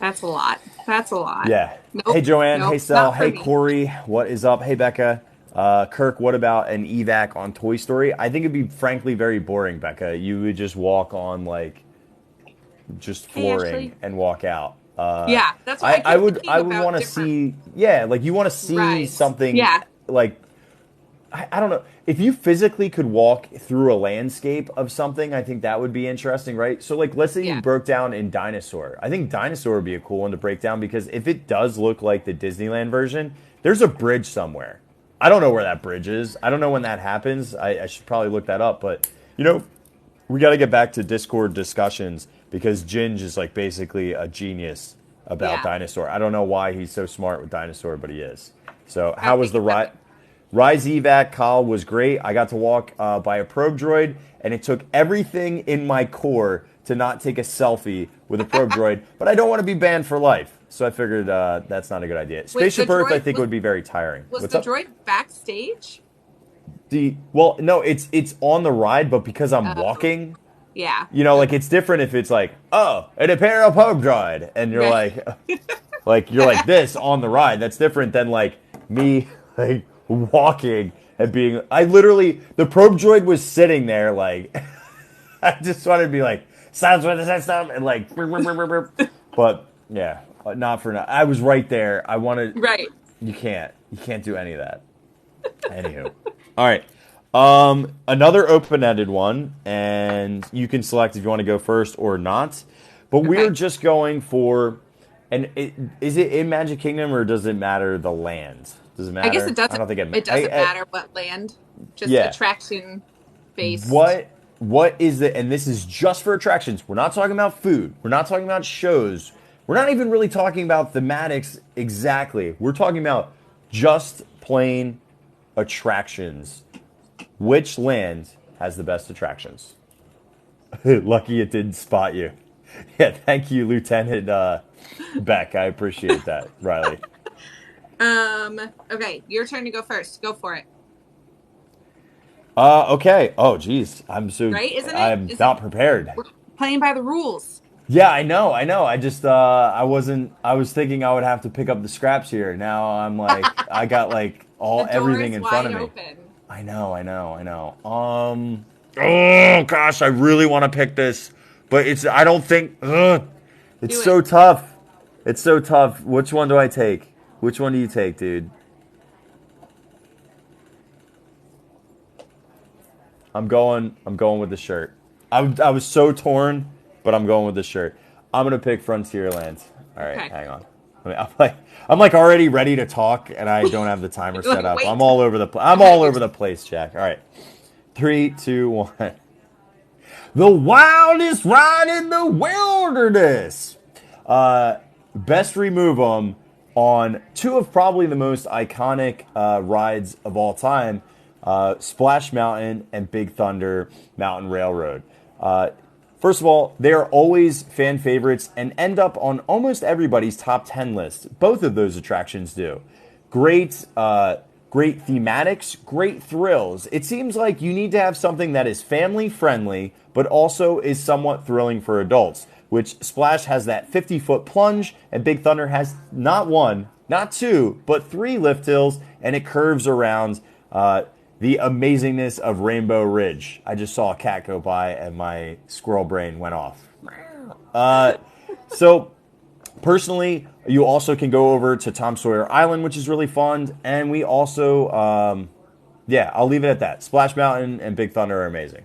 That's a lot. That's a lot. Yeah. Nope. Hey, Joanne. Nope, Hey, Sel. not for Hey, me. Corey. What is up? Hey, Becca. Kirk, what about an evac on Toy Story? I think it'd be frankly very boring, Becca. You would just walk on like just Hey, flooring Ashley. and walk out. Yeah, that's what I kept would thinking I would about want to different see, yeah, like you want to see rides. something Yeah. like, I don't know, if you physically could walk through a landscape of something, I think that would be interesting, right? So like let's say you Yeah. broke down in Dinosaur. I think Dinosaur would be a cool one to break down because if it does look like the Disneyland version, there's a bridge somewhere. I don't know where that bridge is. I don't know when that happens. I should probably look that up, but we got to get back to Discord discussions because Ginge is like basically a genius about Yeah. Dinosaur. I don't know why he's so smart with Dinosaur, but he is. So I how was the think ride? Rise Evac, Kyle, was great. I got to walk by a probe droid, and it took everything in my core to not take a selfie with a probe droid, but I don't want to be banned for life. So I figured that's not a good idea. Spaceship the Earth, I droid think, would be very tiring. Was What's the up? droid backstage? Well, no, it's on the ride, but because I'm Oh, walking, yeah. like it's different if it's like, oh, an Imperial probe droid, and you're Right. like you're like this on the ride. That's different than like me like walking and being. I literally the probe droid was sitting there like I just wanted to be like sounds with the system and like, but yeah, not for now. I was right there. I wanted. Right. You can't do any of that. Anywho, all right. Another open-ended one, and you can select if you want to go first or not. But we're Okay. just going for, is it in Magic Kingdom or does it matter the land? Does it matter? I guess it doesn't. I don't think It doesn't matter what land. Just Yeah. attraction based. What is the, and this is just for attractions. We're not talking about food. We're not talking about shows. We're not even really talking about thematics exactly. We're talking about just plain attractions. Which land has the best attractions? Lucky it didn't spot you. Yeah, thank you, Lieutenant Beck. I appreciate that, Riley. Okay, your turn to go first. Go for it. Okay. Oh, geez. Right? Isn't it? I'm not prepared. We're playing by the rules. Yeah, I know, I know. I just I wasn't. I was thinking I would have to pick up the scraps here. Now I'm like, I got like The all door everything is in front wide of me. open. I know, I know, I know. Oh gosh, I really want to pick this, but it's. I don't think. It's Do it. so tough. It's so tough. Which one do I take? Which one do you take, dude? I'm going with the shirt. I was so torn, but I'm going with the shirt. I'm gonna pick Frontierland. All right, Okay. hang on. I mean, I'm like already ready to talk, and I don't have the timer You're set like, up. wait. I'm I have all your over the place, Jack. All right, 3, 2, 1. The wildest ride in the wilderness. Uh, Best remove them on two of probably the most iconic rides of all time, Splash Mountain and Big Thunder Mountain Railroad. First of all, they are always fan favorites and end up on almost everybody's top 10 list. Both of those attractions do. Great, great thematics, great thrills. It seems like you need to have something that is family friendly, but also is somewhat thrilling for adults, which Splash has that 50-foot plunge, and Big Thunder has not one, not two, but three lift hills, and it curves around the amazingness of Rainbow Ridge. I just saw a cat go by, and my squirrel brain went off. So personally, you also can go over to Tom Sawyer Island, which is really fun. And we also, yeah, I'll leave it at that. Splash Mountain and Big Thunder are amazing.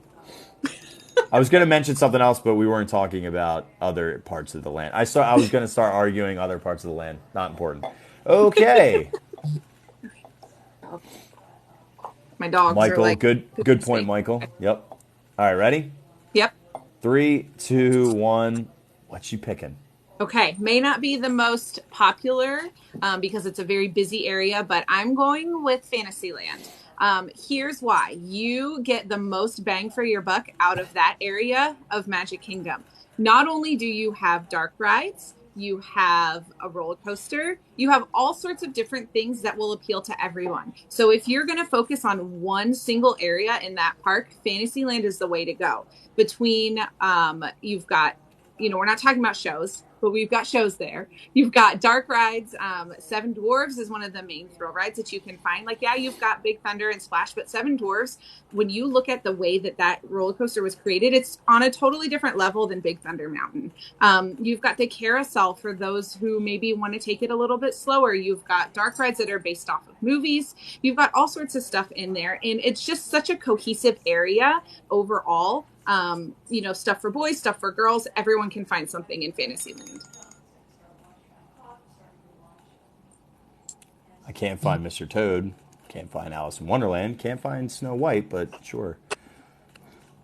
I was going to mention something else, but we weren't talking about other parts of the land. I was going to start arguing other parts of the land. Not important. Okay, My dogs are Michael. like Good pooping point, space. Michael. Yep. All right, ready? Yep. 3, 2, 1. What you picking? Okay, may not be the most popular because it's a very busy area, but I'm going with Fantasyland. Here's why. You get the most bang for your buck out of that area of Magic Kingdom. Not only do you have dark rides, you have a roller coaster, you have all sorts of different things that will appeal to everyone. So if you're going to focus on one single area in that park, Fantasyland is the way to go. Between you've got, we're not talking about shows, but we've got shows there. You've got dark rides. Seven Dwarves is one of the main thrill rides that you can find. Like, yeah, you've got Big Thunder and Splash, but Seven Dwarves, when you look at the way that that roller coaster was created, it's on a totally different level than Big Thunder Mountain. You've got the carousel for those who maybe want to take it a little bit slower. You've got dark rides that are based off of movies. You've got all sorts of stuff in there. And it's just such a cohesive area overall. Stuff for boys, stuff for girls. Everyone can find something in Fantasyland. I can't find Mr. Toad. Can't find Alice in Wonderland. Can't find Snow White, but sure.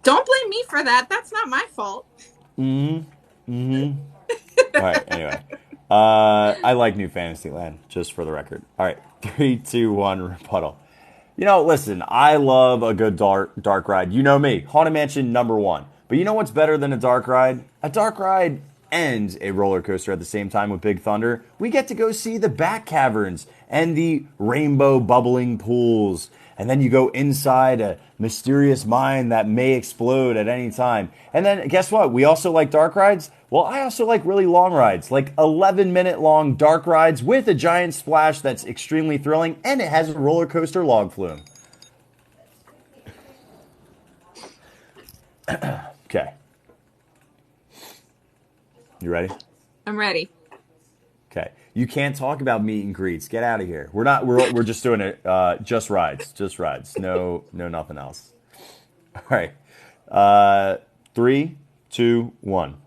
Don't blame me for that. That's not my fault. All right, anyway. I like New Fantasyland, just for the record. All right, 3, 2, 1, rebuttal. Listen, I love a good dark ride. You know me, Haunted Mansion #1. But you know what's better than a dark ride? A dark ride and a roller coaster at the same time with Big Thunder. We get to go see the Bat Caverns and the rainbow bubbling pools. And then you go inside a mysterious mine that may explode at any time. And then guess what? We also like dark rides. Well, I also like really long rides, like 11-minute long dark rides with a giant splash that's extremely thrilling, and it has a roller coaster log flume. Okay. You ready? I'm ready. Okay. You can't talk about meet and greets. Get out of here. We're not. We're just doing it. Just rides. Just rides. No, nothing else. All right. 3, 2, 1.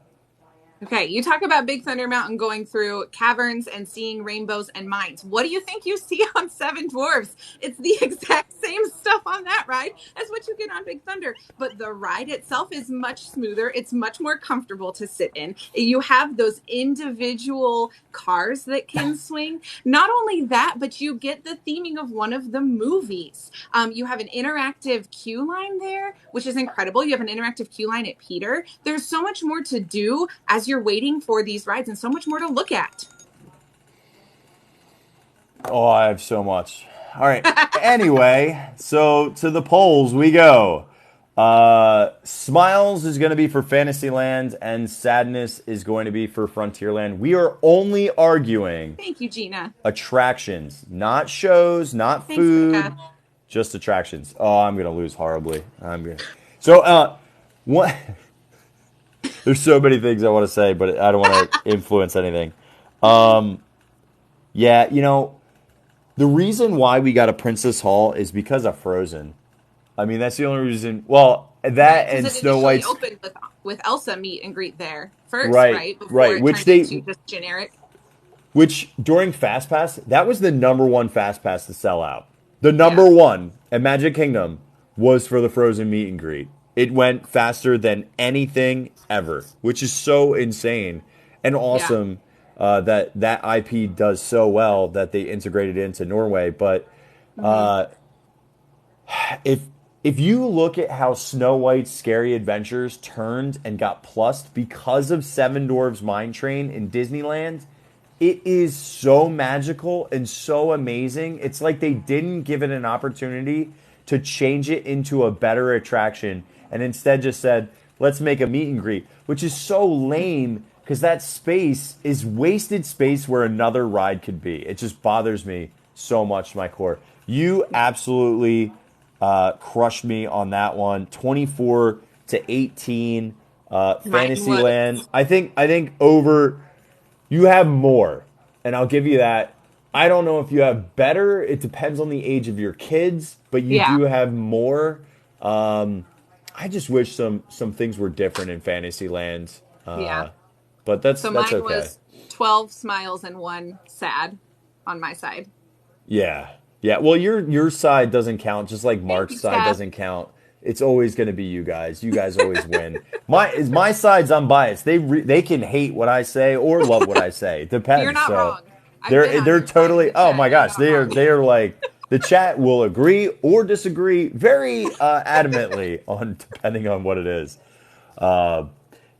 Okay, you talk about Big Thunder Mountain going through caverns and seeing rainbows and mines. What do you think you see on Seven Dwarfs? It's the exact same stuff on that ride as what you get on Big Thunder, but the ride itself is much smoother. It's much more comfortable to sit in. You have those individual cars that can swing. Not only that, but you get the theming of one of the movies. You have an interactive queue line there, which is incredible. You have an interactive queue line at Peter. There's so much more to do as you're waiting for these rides and so much more to look at. Oh, I have so much. All right. Anyway, so to the polls we go. Smiles is going to be for Fantasyland, and Sadness is going to be for Frontierland. We are only arguing Thank you, Gina. attractions, not shows, not Thanks, food, Becca. just attractions. Oh, I'm going to lose horribly. So, what? There's so many things I want to say, but I don't want to influence anything. Yeah, the reason why we got a Princess Hall is because of Frozen. I mean, that's the only reason. Well, Right, that because and it Snow initially White's opened with Elsa meet and greet there first, right, right? Before right. it turned into just generic. Which during Fast Pass, that was the number one Fast Pass to sell out. The Yeah, number one at Magic Kingdom was for the Frozen meet and greet. It went faster than anything ever, which is so insane and yeah. awesome that IP does so well that they integrated it into Norway. But Hmm. if if you look at how Snow White's Scary Adventures turned and got plussed because of Seven Dwarfs Mine Train in Disneyland, it is so magical and so amazing. It's like they didn't give it an opportunity to change it into a better attraction and instead just said, let's make a meet and greet, which is so lame because that space is wasted space where another ride could be. It just bothers me so much to my core. You absolutely crushed me on that one. 24-18. Mine Fantasyland. was. I think over you have more, and I'll give you that. I don't know if you have better. It depends on the age of your kids, but you Yeah, do have more. I just wish some things were different in Fantasyland, yeah. but that's So that's mine okay. was 12 smiles and one sad on my side. Yeah, yeah. Well, your side doesn't count, just like Thank Mark's you, side Steph. doesn't count. It's always going to be you guys. You guys always win. My side's unbiased. They can hate what I say or love what I say. It You're depends. not So wrong. I've been on they're your side in totally. the Oh my chat. You're gosh, not they are wrong. they are like the chat will agree or disagree very adamantly on depending on what it is. Yeah,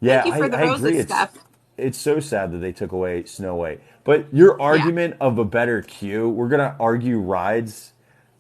Thank you for the I agree. roses, It's Steph. it's so sad that they took away Snow White. But your Yeah. argument of a better queue, we're gonna argue rides.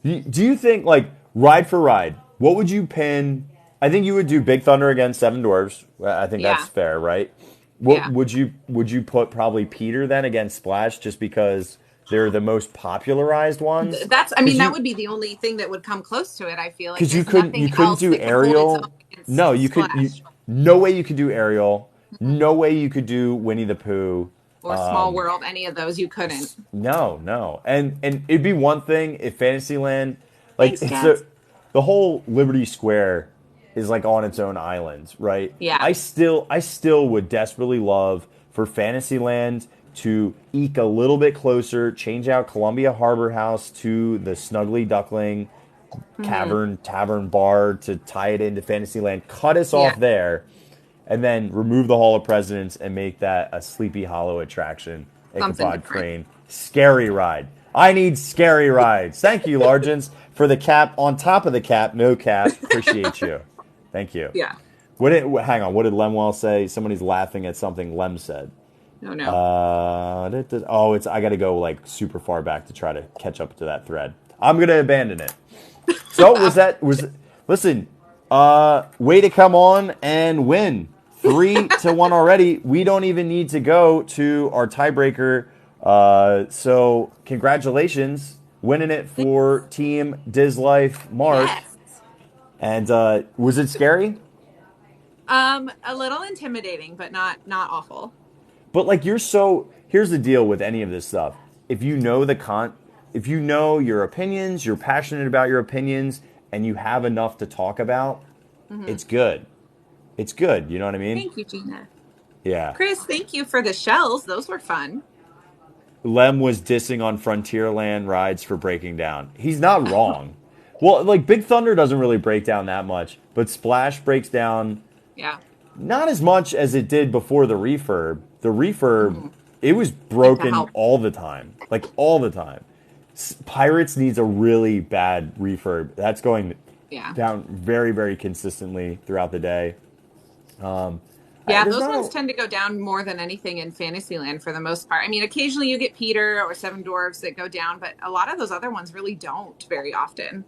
Do you think like ride for ride? What would you pin? I think you would do Big Thunder against Seven Dwarfs. I think that's Yeah. fair, right? What Yeah. would you put probably Peter then against Splash just because they're the most popularized ones? I mean, that You would be the only thing that would come close to it. I feel like because you there's couldn't nothing you couldn't else do that can hold its own Ariel. No, against you could you Splash. no way you could do Ariel. Mhm. No way you could do Winnie the Pooh. Or Small World, any of those, you couldn't. No, no. And it'd be one thing if Fantasyland like Thanks, Jazz. the whole Liberty Square is like on its own island, right? Yeah. I still would desperately love for Fantasyland to eke a little bit closer, change out Columbia Harbor House to the Snuggly Duckling Hmm. Cavern Tavern Bar to tie it into Fantasyland, cut us Yeah. off there, and then remove the Hall of Presidents and make that a Sleepy Hollow attraction. Something Ichabod different. Crane. Scary ride. I need scary rides. Thank you, Largens, for the cap on top of the cap. No cap. Appreciate you. Thank you. Yeah. Hang on. What did Lemuel say? Somebody's laughing at something Lem said. Oh, no. It's I got to go like super far back to try to catch up to that thread. I'm gonna abandon it. So listen, way to come on and win 3-1 already. We don't even need to go to our tiebreaker. So congratulations, winning it for Team DisLife Mark. Yes. And was it scary? A little intimidating, but not awful. But like here's the deal with any of this stuff. If you know if you know your opinions, you're passionate about your opinions, and you have enough to talk about, Hmm. it's good. It's good. You know what I mean? Thank you, Gina. Yeah. Chris, thank you for the shells. Those were fun. Lem was dissing on Frontierland rides for breaking down. He's not wrong. Well, like Big Thunder doesn't really break down that much, but Splash breaks down Yeah. not as much as it did before the refurb. The refurb, Hmm. it was Seemed to broken help. all the time. Like all the time. Pirates needs a really bad refurb. That's going Yeah. down very, very consistently throughout the day. Yeah, There's those not ones a, tend to go down more than anything in Fantasyland for the most part. I mean, occasionally you get Peter or Seven Dwarfs that go down, but a lot of those other ones really don't very often.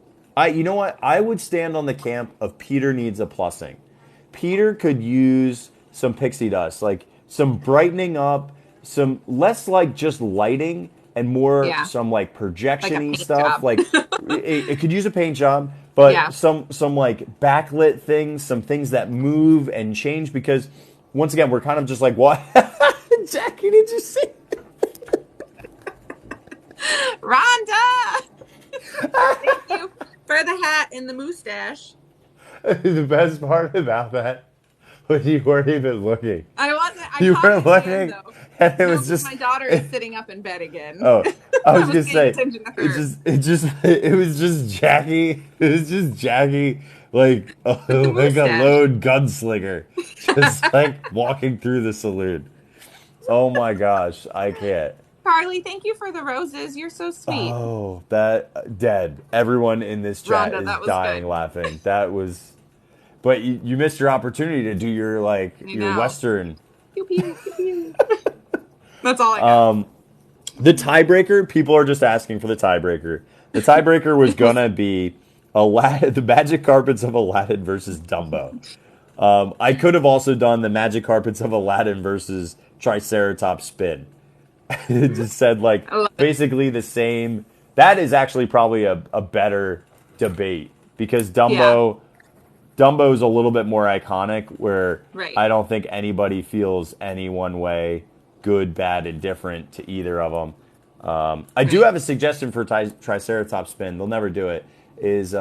You know what? I would stand on the camp of Peter needs a plussing. Peter could use some pixie dust, like some brightening up, some less like just lighting and more Yeah, some like like a projection-y paint stuff. job. Like it could use a paint job, Yeah. but some like backlit things, some things that move and change because once again, we're kind of just like, what? Jacque, did you see? Rhonda! Thank you for the hat and the mustache. The best part about that was you weren't even looking. I wasn't. I You caught weren't his hand looking, though. and it No, was because just. my daughter is sitting up in bed again. Oh, I I was was gonna paying say, attention to her. it was just Jacque. It was just Jacque, like With the like a mustache. lone gunslinger, just like walking through the saloon. Oh my gosh, I can't. Carly, thank you for the roses. You're so sweet. Oh, that dead. Everyone in this chat Rhonda, is that was good. dying laughing. That was, but you missed your opportunity to do your like I your know. Western. Pew, pew, pew, pew. That's all I got. The tiebreaker, people are just asking for the tiebreaker. The tiebreaker was gonna be Aladdin, the magic carpets of Aladdin versus Dumbo. I could have also done the magic carpets of Aladdin versus Triceratops spin. It just said like I love it. basically the same. That is actually probably a better debate because Yeah, Dumbo's a little bit more iconic where right. I don't think anybody feels any one way, good, bad, indifferent to either of them. I do Right. have a suggestion for Triceratops spin. They'll never do it. Is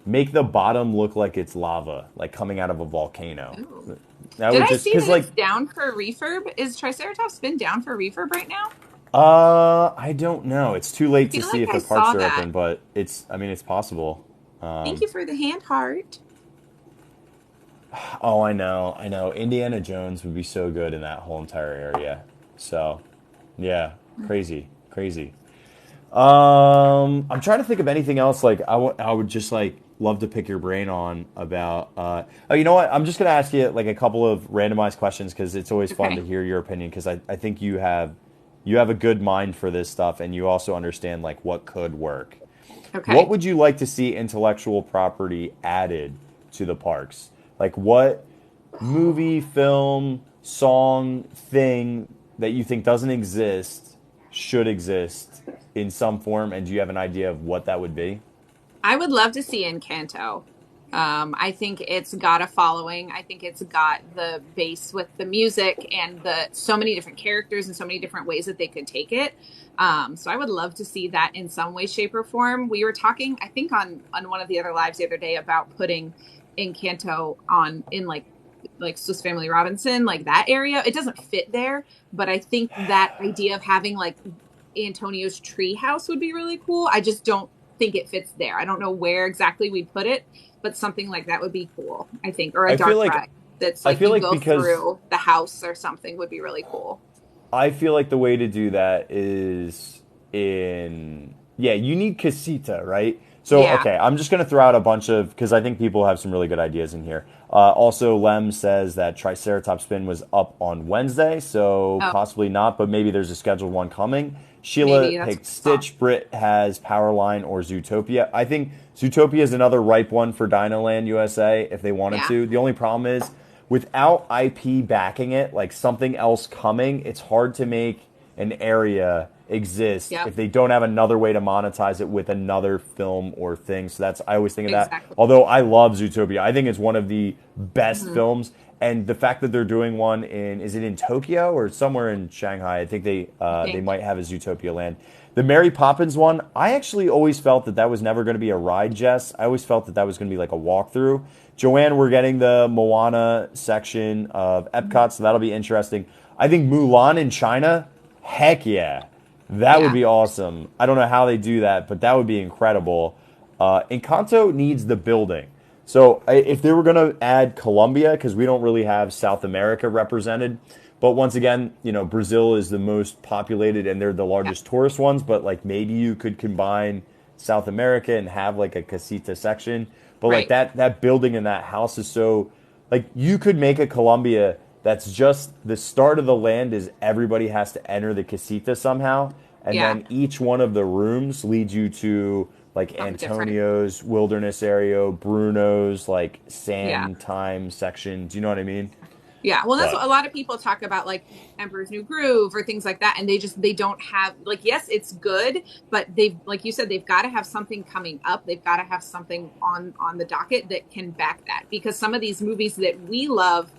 make the bottom look like it's lava, like coming out of a volcano. Ooh. That Did would I just see because that it's like down for refurb? Is Triceratops been down for refurb right now? I don't know. It's too late I to feel see like if I the parks saw are that. open, but I mean, it's possible. Thank you for the hand heart. Oh, I know. Indiana Jones would be so good in that whole entire area. So, yeah, crazy, crazy. I'm trying to think of anything else. Like, I would just like love to pick your brain on about. Oh, you know what? I'm just gonna ask you like a couple of randomized questions because it's always fun Okay. to hear your opinion because I think you have a good mind for this stuff and you also understand like what could work. What Okay. would you like to see intellectual property added to the parks? Like what movie, film, song, thing that you think doesn't exist should exist in some form, and do you have an idea of what that would be? I would love to see Encanto. I think it's got a following. I think it's got the base with the music and the so many different characters and so many different ways that they could take it. So I would love to see that in some way, shape, or form. We were talking, I think, on one of the other lives the other day about putting Encanto on in like Swiss Family Robinson, like that area. It doesn't fit there, but I think that idea of having like Antonio's tree house would be really cool. I just don't think it fits there. I don't know where exactly we put it, but something like that would be cool, I think. Or a I feel dark like ride that's I like feel you like go because through the house or something would be really cool. I feel like the way to do that is in yeah, you need casita, right? So Yeah. okay, I'm just gonna throw out a bunch of because I think people have some really good ideas in here. Also, Lem says that Triceratops Spin was up on Wednesday, so Oh, possibly not, but maybe there's a scheduled one coming. Sheila maybe that's picked what I saw. Stitch. Britt has Powerline or Zootopia. I think Zootopia is another ripe one for Dinoland USA if they wanted Yeah. to. The only problem is without IP backing it, like something else coming, it's hard to make an area exist Yep. if they don't have another way to monetize it with another film or thing. So that's I always think of that. Exactly. Although I love Zootopia, I think it's one of the best Hmm. films. And the fact that they're doing one in is it in Tokyo or somewhere in Shanghai? I think I they think. might have a Zootopia land. The Mary Poppins one, I actually always felt that that was never going to be a ride, Jess. I always felt that that was going to be like a walkthrough. Joanne, we're getting the Moana section of Epcot, so that'll be interesting. I think Mulan in China, heck yeah. That would Yeah. be awesome. I don't know how they do that, but that would be incredible. Encanto needs the building. So if they were going to add Colombia, because we don't really have South America represented, but once again, you know, Brazil is the most populated and they're the Yeah. largest tourist ones, but like maybe you could combine South America and have like a casita section. But like Right. that building and that house is so like you could make a Colombia that's just the start of the land is everybody has to enter the casita somehow, and Yeah. then each one of the rooms leads you to like something different. Antonio's wilderness area, Bruno's like Yeah. sand time section. Do you know what I mean? Yeah, well, that's what But a lot of people talk about, like Emperor's New Groove or things like that, and they don't have, like, yes, it's good, but they've, like you said, they've got to have something coming up. They've got to have something on the docket that can back that, because some of these movies that we love,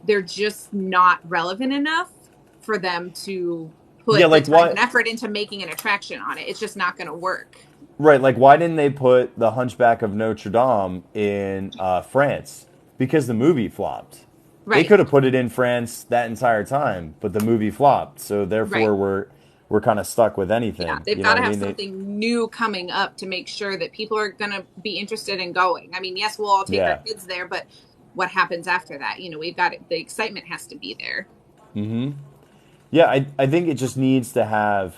they're just not relevant enough for them to yeah, put the like time and what? effort into making an attraction on it. It's just not going to work. Right, like why didn't they put the Hunchback of Notre Dame in France? Because the movie flopped. They Right, could have put it in France that entire time, but the movie flopped. So right. therefore, we're kind of stuck with Yeah, anything. they've You know got what to I have mean? something new coming up to make sure that people are going to be interested in going. I mean, yes, we'll all take our Yeah. kids there, but what happens after that? We've got it. The excitement has to be there. Yeah, I think it just needs to have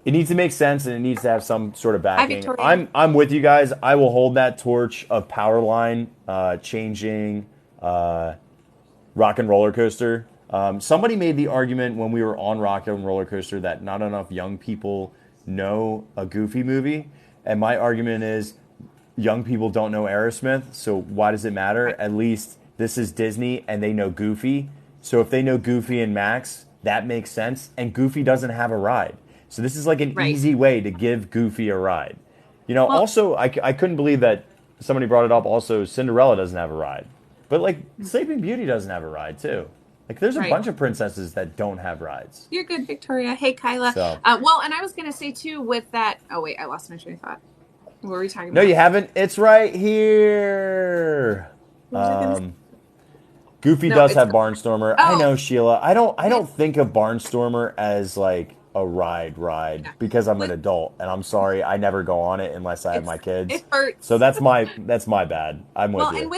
it needs to make sense and it needs to have some sort of Hi, backing. Victoria. I'm with you guys. I will hold that torch of Powerline changing Rock and Roller Coaster. Somebody made the argument when we were on Rock and Roller Coaster that not enough young people know a Goofy movie, and my argument is young people don't know Aerosmith, so why does it matter? Right, At least this is Disney and they know Goofy. So if they know Goofy and Max, that makes sense. And Goofy doesn't have a ride. So this is like an right. easy way to give Goofy a ride. You know, Well, also, I couldn't believe that somebody brought it up. Also, Cinderella doesn't have a ride. But like Sleeping Beauty doesn't have a ride, too. Like there's a right. bunch of princesses that don't have rides. You're good, Victoria. Hey, Kyla. So, Well, and I was going to say too with that. Oh wait, I lost my train of thought. What were we talking no, about? you haven't. It's right here. What was I going to say? Goofy No, does it's have Barnstormer. I oh, know, Sheila. I with don't think of Barnstormer as like a ride yeah, because I'm an with adult and I'm sorry, I never go on it unless I have my it kids. So hurts. that's my bad. I'm with Well, you. and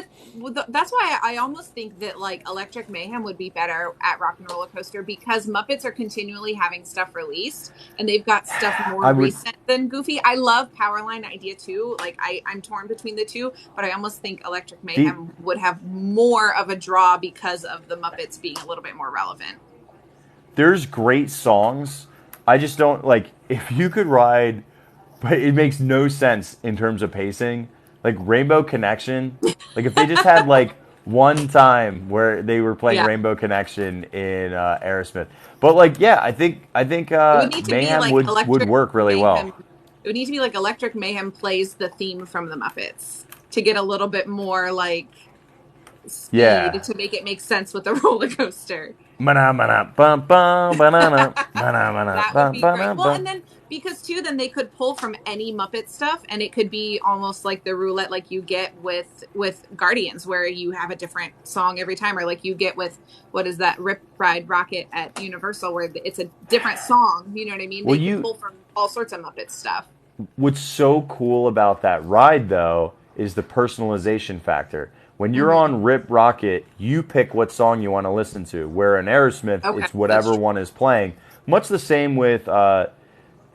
that's why I almost think that like Electric Mayhem would be better at Rock and Roller Coaster, because Muppets are continually having stuff released and they've got stuff more I would recent than Goofy. I love Powerline Idea too. Like I'm torn between the two, but I almost think Electric the Mayhem would have more of a draw because of the Muppets being a little bit more relevant. there's great songs. I just don't like if you could ride, but it makes no sense in terms of pacing. Like Rainbow Connection, like if they just had like one time where they were playing Yeah. Rainbow Connection in Aerosmith, but like yeah, I think It would need to be Mayhem like would Electric work really Mayhem. well. It would need to be like Electric Mayhem plays the theme from the Muppets to get a little bit more like speed Yeah. to make it make sense with the roller coaster. Ba-na-ba-na, bum-bum, banana, ba-na-ba-na, That would be great. Well, bum-ba-na-bum. and then because too, then they could pull from any Muppet stuff, and it could be almost like the roulette, like you get with Guardians, where you have a different song every time, or like you get with what is that Rip Ride Rocket at Universal, where it's a different song. You know what I mean? Well, They could pull from all sorts of Muppet stuff. what's so cool about that ride though is the personalization factor. When you're Mm-hmm. on Rip Rocket, you pick what song you want to listen to. Where in Aerosmith, Okay, it's that's whatever true. one is playing. Much the same with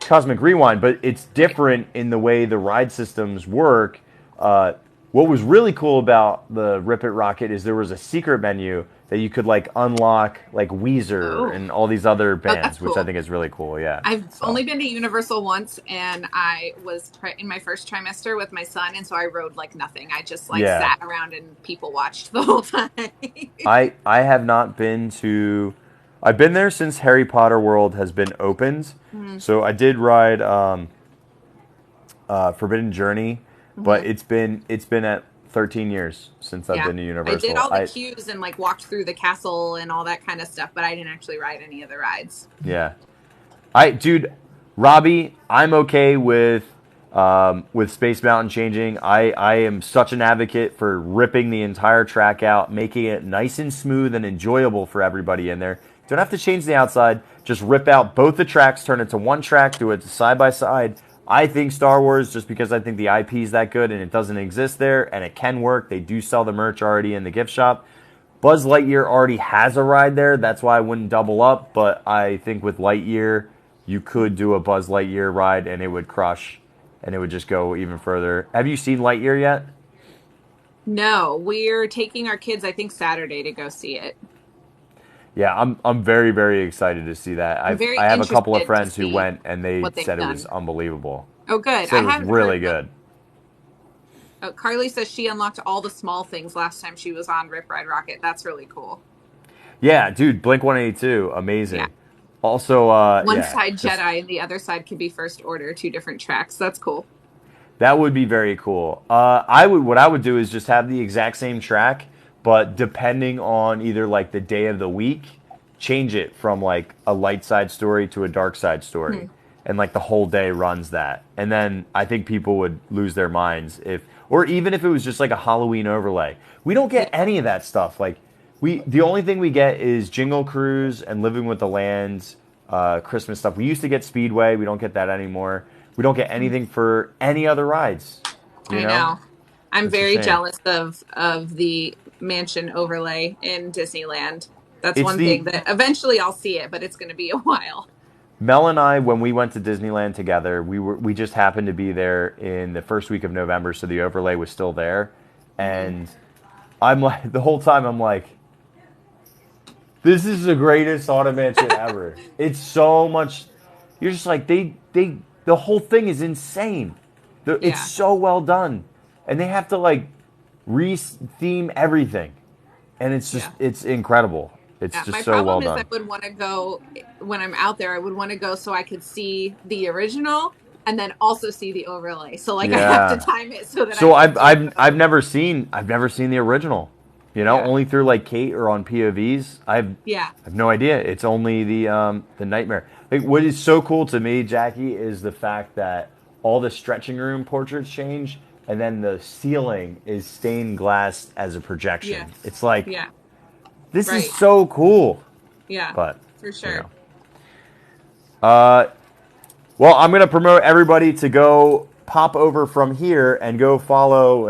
Cosmic Rewind, but it's Right. different in the way the ride systems work. Uh, what was really cool about the Rip It Rocket is there was a secret menu that you could like unlock, like Weezer Oh, and all these other oh, that's bands, which I cool. think is really cool. Yeah. I've So only been to Universal once, and I was in my first trimester with my son, and so I rode like nothing. I just like yeah, sat around and people watched the whole time. I have not been to. I've been there since Harry Potter World has been opened. Mm-hmm. So I did ride Forbidden Journey, but Mm-hmm. it's been at 13 years since I've Yeah, been to I did Universal. all the I queues and like walked through the castle and all that kind of stuff, but I didn't actually ride any of the rides. Yeah. Dude, Robbie, I'm okay with Space Mountain changing. I am such an advocate for ripping the entire track out, making it nice and smooth and enjoyable for everybody in there. Don't have to change the outside. Just rip out both the tracks, turn it to one track, do it side by side. I think Star Wars, just because I think the IP is that good and it doesn't exist there and it can work. They do sell the merch already in the gift shop. Buzz Lightyear already has a ride there. That's why I wouldn't double up. But I think with Lightyear, you could do a Buzz Lightyear ride and it would crush and it would just go even further. Have you seen Lightyear yet? No, we're taking our kids, I think, Saturday to go see it. Yeah, I'm very very excited to see that. I'm very I have a couple of interested to friends who see went and they what they've said it was done. unbelievable. Oh, good. Said I it was haven't heard really about. good. Carly says she unlocked all the small things last time she was on Rip Ride Rocket. That's really cool. Yeah, dude, Blink 182, Yeah. amazing. Also, One yeah, side just Jedi and the other side can be First Order, two different tracks. That's cool. that would be very cool. What I would do is just have the exact same track, but depending on either like the day of the week, change it from like a light side story to a dark side story, Hmm. and like the whole day runs that. And then I think people would lose their minds if, or even if it was just like a Halloween overlay. We don't get Yeah. any of that stuff. Like the only thing we get is Jingle Cruise and Living with the Land, Christmas stuff. We used to get Speedway. We don't get that anymore. We don't get anything for any other rides. You I know, know. I'm it's a very shame. jealous of the mansion overlay in Disneyland. That's It's one thing the that eventually I'll see it, but it's going to be a while. Mel and I, when we went to Disneyland together, we just happened to be there in the first week of November, so the overlay was still there, Hmm. and I'm like the whole time I'm like, this is the greatest haunted mansion ever. It's so much. You're just like the whole thing is insane. It's Yeah. so well done, and they have to like re-theme everything, and Yeah. it's incredible. It's Yeah. just My so well problem is I done. would want to go when I'm out there. I would want to go so I could see the original and then also see the overlay. So like I have to Yeah. time it so that I So can do both. I've never seen the original. You know, Yeah. only through like Kate or on POVs. Yeah. I've no idea. It's only the nightmare. Like what is so cool to me, Jackie, is the fact that all the stretching room portraits change, and then the ceiling is stained glass as a Yeah. projection. It's like Yeah. this is Right. so cool. Yeah. But For you sure. know, well, I'm going to promote everybody to go pop over from here and go follow.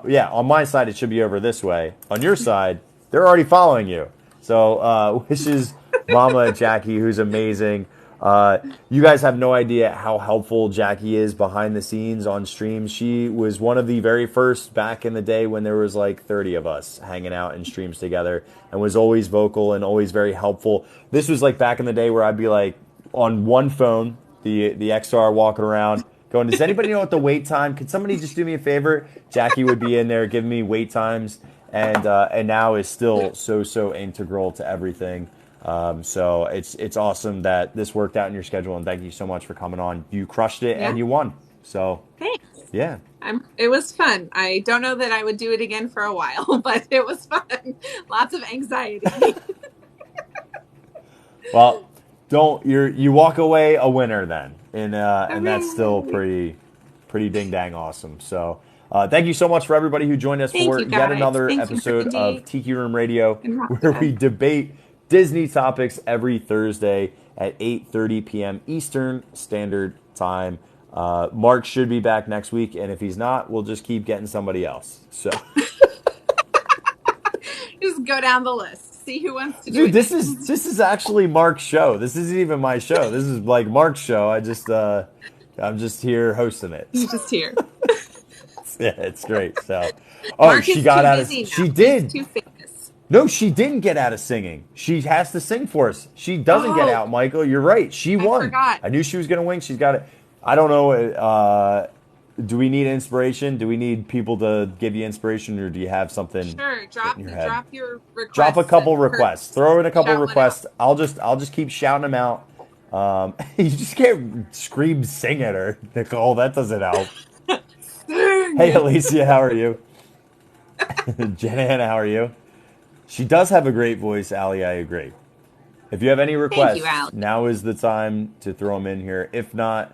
Yeah, on my side it should be over this way. On your side, they're already following you. So wishes Mama Jackie, who's amazing. You guys have no idea how helpful Jackie is behind the scenes on streams. She was one of the very first back in the day when there was like 30 of us hanging out in streams together, and was always vocal and always very helpful. This was like back in the day where I'd be like on one phone, the XR, walking around going, does anybody know what the wait time? Could somebody just do me a favor? Jackie would be in there giving me wait times, and now is still so integral to everything. So it's awesome that this worked out in your schedule, and thank you so much for coming on. You crushed it Yeah. and you won. So Thanks. yeah. It was fun. I don't know that I would do it again for a while, but it was fun. Lots of anxiety. Well, you walk away a winner then, and that's still Hooray. pretty ding dang awesome. So. Thank you so much for everybody who joined us Thank for you yet guys. another Thank you, episode of Brandy Tiki Room Radio, and where we Rhonda. debate Disney topics every Thursday at 8:30 p.m. Eastern Standard Time. Marc should be back next week, and if he's not, we'll just keep getting somebody else. So, Just go down the list. See who wants to do dude, it this next. is actually Marc's show. This isn't even my show. This is like Marc's show. I'm just here hosting it. He's just here. Yeah, it's great. So, oh, Marc she is got too out of. busy now. She He's did. too famous. No, she didn't get out of singing. She has to sing for us. She doesn't get Oh, out, Michael. You're right. She I won. forgot. I knew she was going to win. She's got it. I don't know. Do we need inspiration? Do we need people to give you inspiration, or do you have something Sure. in your head? Drop your requests. Drop a couple And requests. Throw in a couple shout one out. requests. I'll just keep shouting them out. You just can't scream sing at her, Nicole. That doesn't help. Hey, Alicia, how are you? Jenna Hanna, how are you? She does have a great voice, Allie. I agree. If you have any Thank you, requests, Allie. now is the time to throw them in here. If not,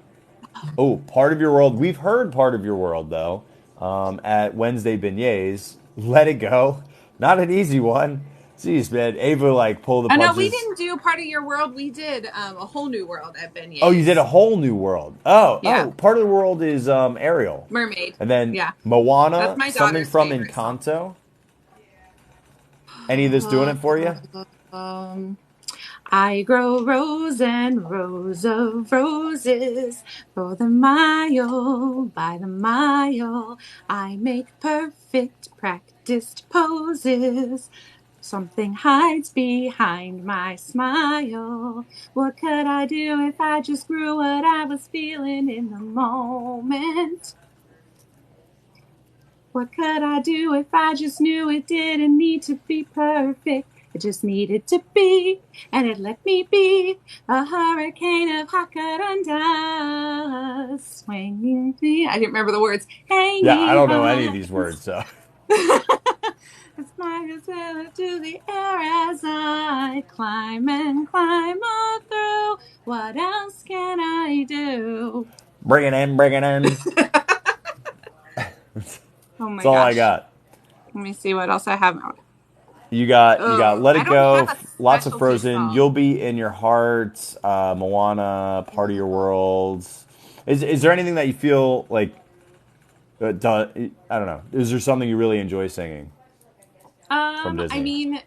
part of your world. We've heard part of your world though at Wednesday Beignets. Let it go. Not an easy one. Jeez, man. Ava like pulled the Oh punches. no, we didn't do part of your world. We did a whole new world at Beignets. Oh, you did a whole new world. Yeah. Oh, part of the world is Ariel. Mermaid. And then Yeah. Moana, That's my something daughter's from favorite song. Encanto. Any of this doing it for you? I grow rows and rows of roses for the mile by the mile. I make perfect practiced poses Something hides behind my smile. What could I do if I just grew what I was feeling in the moment? What could I do if I just knew it didn't need to be perfect? It just needed to be, and it let me be a hurricane of hot and dust. Swinging me. I didn't remember the words. Yeah, I Hanging don't know any of high. these words, so. It's my desire to the air as I climb and climb all through. What else can I do? Bring it in, bring it in. Oh That's my all I gosh. got. Let me see what else I have. You got Oh, Let I It don't have Go, a lots of specialty Frozen. song. You'll Be in Your Heart, Moana, Part of Your World. Is there anything that you feel like I don't know. Is there something you really enjoy singing from I Disney? mean,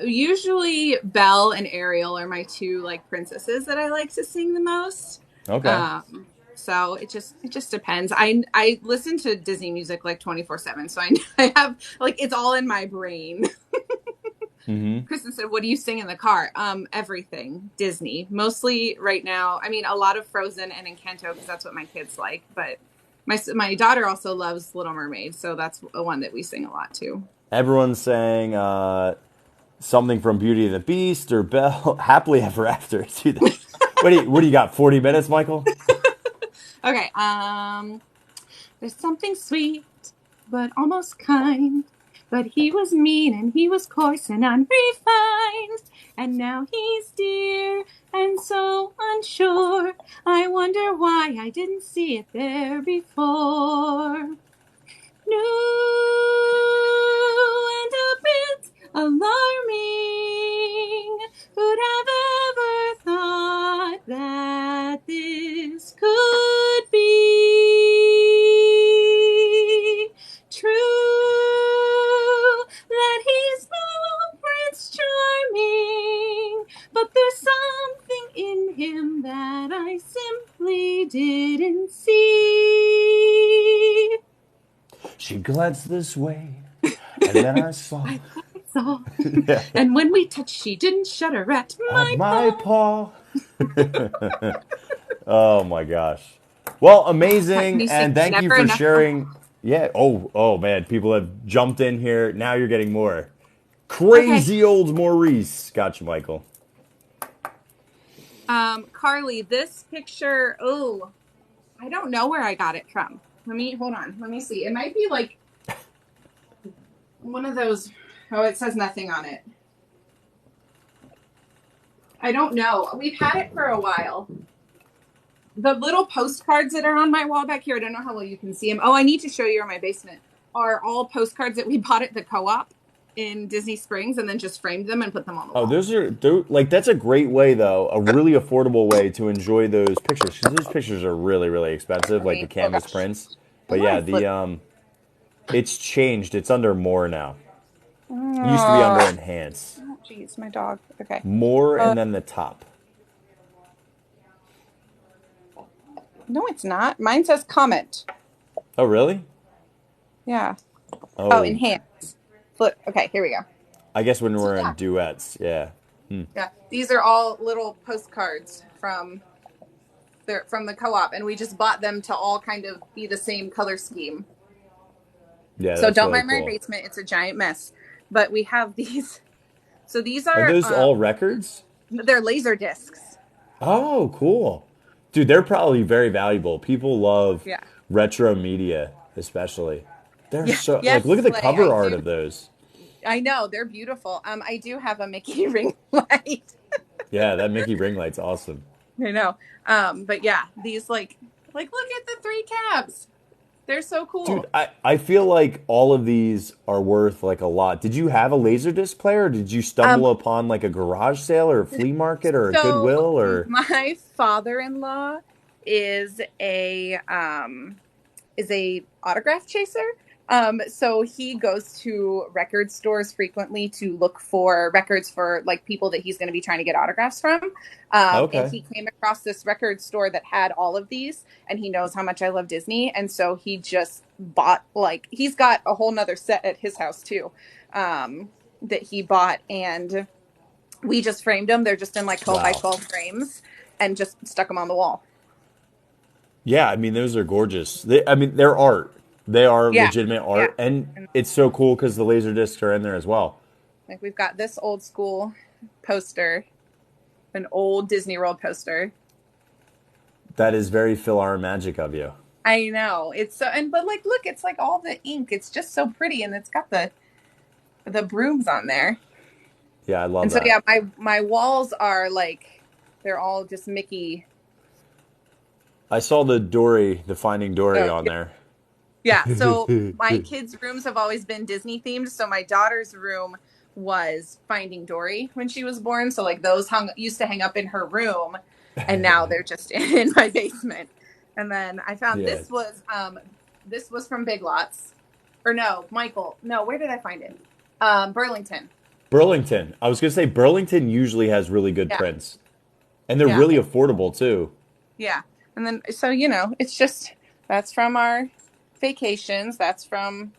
usually Belle and Ariel are my two like princesses that I like to sing the most. Okay. So it just depends. I listen to Disney music like 24/7, so I have like it's all in my brain. Mm-hmm. Kristen said, "What do you sing in the car?" Everything Disney, mostly right now. I mean, a lot of Frozen and Encanto because that's what my kids like. But my daughter also loves Little Mermaid, so that's the one that we sing a lot too. Everyone's saying something from Beauty and the Beast or Belle, Happily Ever After. What do you got? 40 minutes, Michael? Okay. There's something sweet, but almost kind. But he was mean and he was coarse and unrefined. And now he's dear and so unsure. I wonder why I didn't see it there before. New and a bit alarming. Who'd have ever thought that this could be true? That he's no Prince Charming, but there's something in him that I simply didn't see. She glanced this way, and then I saw I thought I saw. And when we touched, she didn't shudder at at my my paw. paw. Oh my gosh. Well, Can amazing, you sing and thank you Never for Enough? sharing. Yeah. Oh man, people have jumped in here. Now you're getting more. Okay. Crazy old Maurice. Gotcha, Michael. Carly, this picture, oh, I don't know where I got it from. Hold on. Let me see. It might be like one of those. Oh, it says nothing on it. I don't know. We've had it for a while. The little postcards that are on my wall back here, I don't know how well you can see them. Oh, I need to show you in my basement, are all postcards that we bought at the co-op in Disney Springs and then just framed them and put them on the Oh, wall. like that's a great way though, a really affordable way to enjoy those pictures because those pictures are really really expensive, like the Oh canvas gosh. prints. How But do yeah, I flip? it's changed. It's under more now. It used to be under Oh, enhance. jeez, my dog. Okay. More Uh, and then the top. no, it's not. Mine says comment. Oh, really? Yeah. Oh, Oh, enhance. Flip. Okay, here we go. I guess when So we're in yeah, duets, yeah. yeah. These are all little postcards from the co-op, and we just bought them to all kind of be the same color scheme. Yeah, So that's don't really mind my cool. basement; it's a giant mess. But we have these. So these Are are those all records? they're laser discs. Oh, cool. Dude, they're probably very valuable. People love Yeah. retro media, especially. They're Yeah. so like look Yes, at the Slay. I cover art do. of those. I know they're beautiful. I do have a Mickey ring light. Yeah, that Mickey ring light's awesome. I know. But yeah, these like look at the three tabs. They're so Dude, cool. I feel like all of these are worth like a lot. Did you have a Laserdisc player? Or did you Um, stumble upon like a garage sale or a flea market or a so Goodwill or my father-in-law is a autograph chaser. So he goes to record stores frequently to look for records for like people that he's going to be trying to get autographs from. And Okay. he came across this record store that had all of these, and he knows how much I love Disney. And so he just bought he's got a whole nother set at his house too. that he bought, and we just framed them. They're just in like 12 by Wow. 12 frames, and just stuck them on the wall. Yeah, I mean those are gorgeous. I mean they're art. They are Yeah, legitimate yeah. art, and And it's so cool because the laser discs are in there as well. like we've got this old school poster, an old Disney World poster. That is very Phil R. Magic of you. I know it's so, and but like look, it's like all the ink. It's just so pretty, and it's got the brooms on there. Yeah, I love And so that. yeah, my walls are like they're all just Mickey. I saw the Finding Dory Oh, on there. yeah. So my kids' rooms have always been Disney themed. So my daughter's room was Finding Dory when she was born. So like those used to hang up in her room, and now they're just in my basement. And then I found Yeah. this was from Big Lots, or no, Michael. No, where did I find it? Burlington. Burlington. I was gonna say Burlington usually has really good Yeah. prints, and they're Yeah. really affordable too. Yeah. And then so it's just that's from our vacations. That's from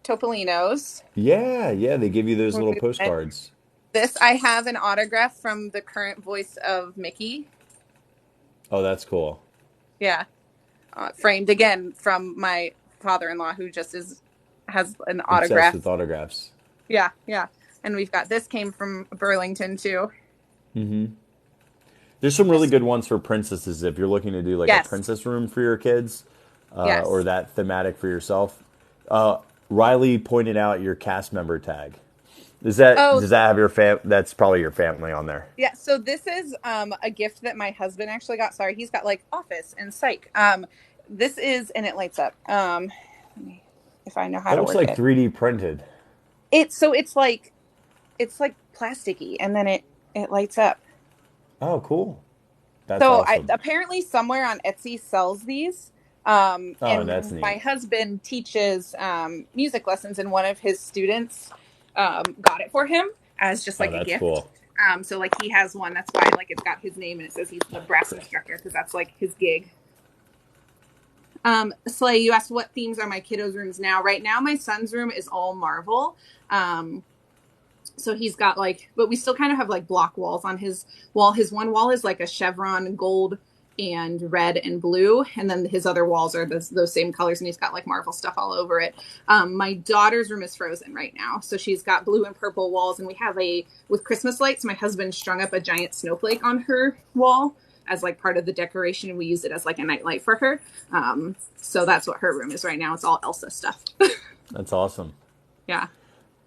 Topolino's. Yeah, yeah, they give you those little postcards. This I have an autograph from the current voice of Mickey. Oh, that's cool. Yeah, framed again from my father-in-law, who just has an Obsessed autograph. with autographs. Yeah, yeah. And we've got this came from Burlington too. There's some really good ones for princesses if you're looking to do like Yes. a princess room for your kids, Yes. or that thematic for yourself. Riley pointed out your cast member tag. Does that have your That's probably your family on there. Yeah, so this is a gift that my husband actually got. Sorry, he's got like Office and Psych. This is, and it lights up. Let me, if I know how That to looks work like it. 3D printed. It's like plasticky, and then it lights up. Oh, cool. That's So awesome. apparently somewhere on Etsy sells these. Oh, And that's neat. my husband teaches music lessons, and one of his students got it for him as just like a that's gift. cool. So like he has one. That's why like it's got his name and it says he's the brass instructor because that's like his gig. Slay, you asked what themes are my kiddos' rooms now. Right now, my son's room is all Marvel. So he's got like, but we still kind of have like block walls on his wall. His one wall is like a chevron gold and red and blue, and then his other walls are those same colors, and he's got like Marvel stuff all over it. My daughter's room is Frozen right now, so she's got blue and purple walls, and we have with Christmas lights. My husband strung up a giant snowflake on her wall as like part of the decoration, and we use it as like a nightlight for her. So that's what her room is right now. It's all Elsa stuff. That's awesome. Yeah.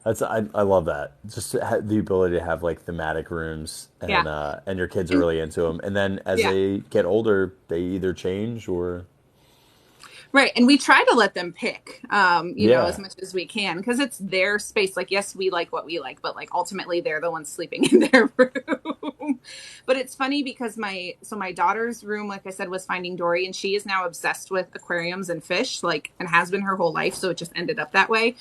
I love that. Just the ability to have like thematic rooms, and and your kids are really into them. And then as they get older, they either change or right. And we try to let them pick, as much as we can, because it's their space. Like, yes, we like what we like, but like ultimately they're the ones sleeping in their room. But it's funny because my daughter's room, like I said, was Finding Dory, and she is now obsessed with aquariums and fish, like, and has been her whole life. So it just ended up that way.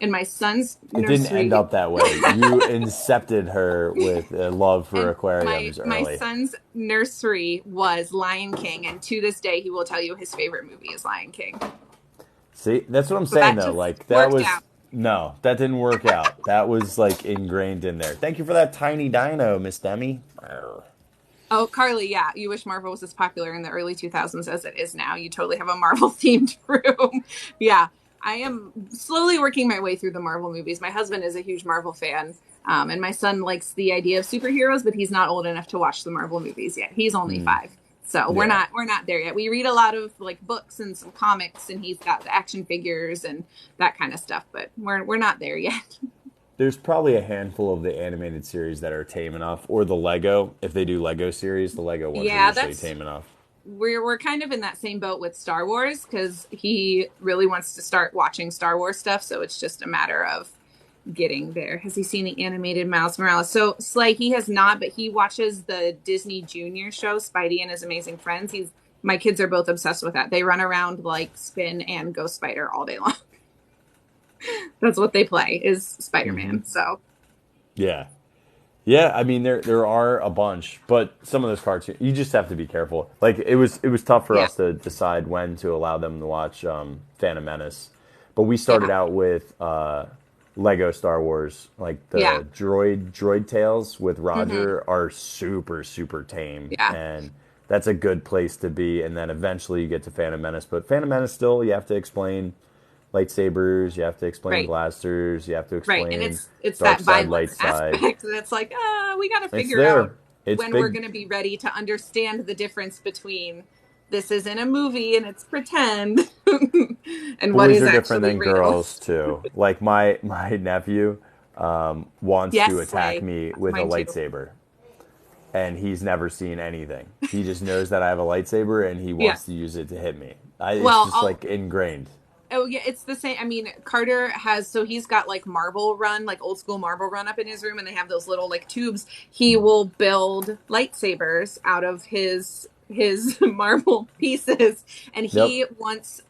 And my son's nursery... It didn't end up that way. You incepted her with a love for aquariums early. My son's nursery was Lion King, and to this day, he will tell you his favorite movie is Lion King. See, that's what I'm saying, though. Like, that was... out. No, that didn't work out. That was, like, ingrained in there. Thank you for that tiny dino, Miss Demi. Oh, Carly, yeah. You wish Marvel was as popular in the early 2000s as it is now. You totally have a Marvel-themed room. Yeah. I am slowly working my way through the Marvel movies. My husband is a huge Marvel fan, and my son likes the idea of superheroes, but he's not old enough to watch the Marvel movies yet. He's only 5, so we're not there yet. We read a lot of like books and some comics, and he's got the action figures and that kind of stuff, but we're not there yet. There's probably a handful of the animated series that are tame enough, or the Lego. If they do Lego series, the Lego ones are usually tame enough. We're kind of in that same boat with Star Wars because he really wants to start watching Star Wars stuff. So it's just a matter of getting there. Has he seen the animated Miles Morales? So Slay, he has not, but he watches the Disney Junior show, Spidey and His Amazing Friends. My kids are both obsessed with that. They run around like Spin and Ghost Spider all day long. That's what they play is Spider-Man. So yeah, I mean there are a bunch, but some of those cartoons you just have to be careful. Like it was tough for us to decide when to allow them to watch Phantom Menace, but we started out with Lego Star Wars, like Yeah. the droid tails with Hmm. Roger are super super tame, Yeah. and that's a good place to be. And then eventually you get to Phantom Menace, but Phantom Menace still you have to explain lightsabers, you have to explain Right. blasters, you have to Right. And explain it's dark that side, light violence side. aspect that's like, we got to It's figure out there. It's when we're big. going to be ready to understand the difference between this isn't a movie and it's pretend and what Boys is are different actually than real. girls too. Like my nephew wants to Yes, attack Slay. me That's with a mine too. lightsaber, and he's never seen anything. He just knows that I have a lightsaber, and he Yeah. wants to use it to hit me. It's Well, just like ingrained. oh yeah, it's the same. I mean, Carter has, so he's got like marble run, like old school marble run up in his room, and they have those little like tubes. He will build lightsabers out of his marble pieces, and Yep. he wants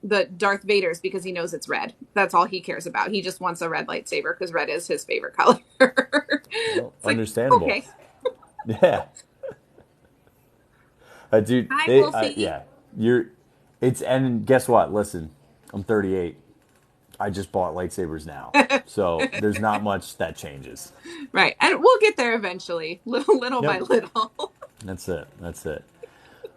the Darth Vader's because he knows it's red. That's all he cares about. He just wants a red lightsaber because red is his favorite color. Well, It's like, understandable. okay, Yeah. Dude, hi Wolfie. yeah. You're. It's and guess what? Listen, I'm 38. I just bought lightsabers now, so there's not much that changes. Right, and we'll get there eventually, little by Yep. little. That's it. That's it.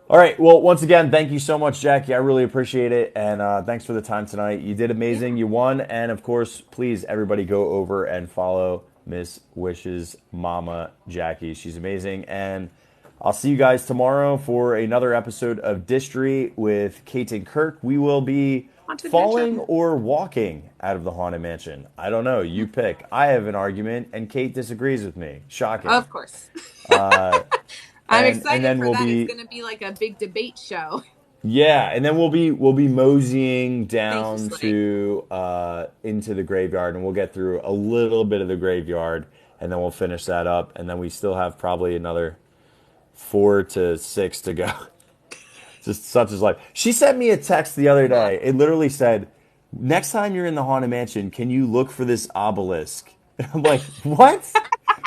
All right. Well, once again, thank you so much, Jackie. I really appreciate it. And thanks for the time tonight. You did amazing. Yeah. You won. And of course, please, everybody go over and follow Miss Wish's mama, Jackie. She's amazing. And I'll see you guys tomorrow for another episode of Distry with Kate and Kirk. We will be Haunted falling mansion. or walking out of the Haunted Mansion. I don't know. You pick. I have an argument, and Kate disagrees with me. Shocking. Of course. Uh, I'm and excited then for we'll that. It's be going to be like a big debate show. Yeah, and then we'll be moseying Thank you, down Slay. to into the graveyard, and we'll get through a little bit of the graveyard, and then we'll finish that up, and then we still have probably another 4 to 6 to go. Just such is life. She sent me a text the other Yeah. day. It literally said, "Next time you're in the Haunted Mansion, can you look for this obelisk?" I'm like, "What?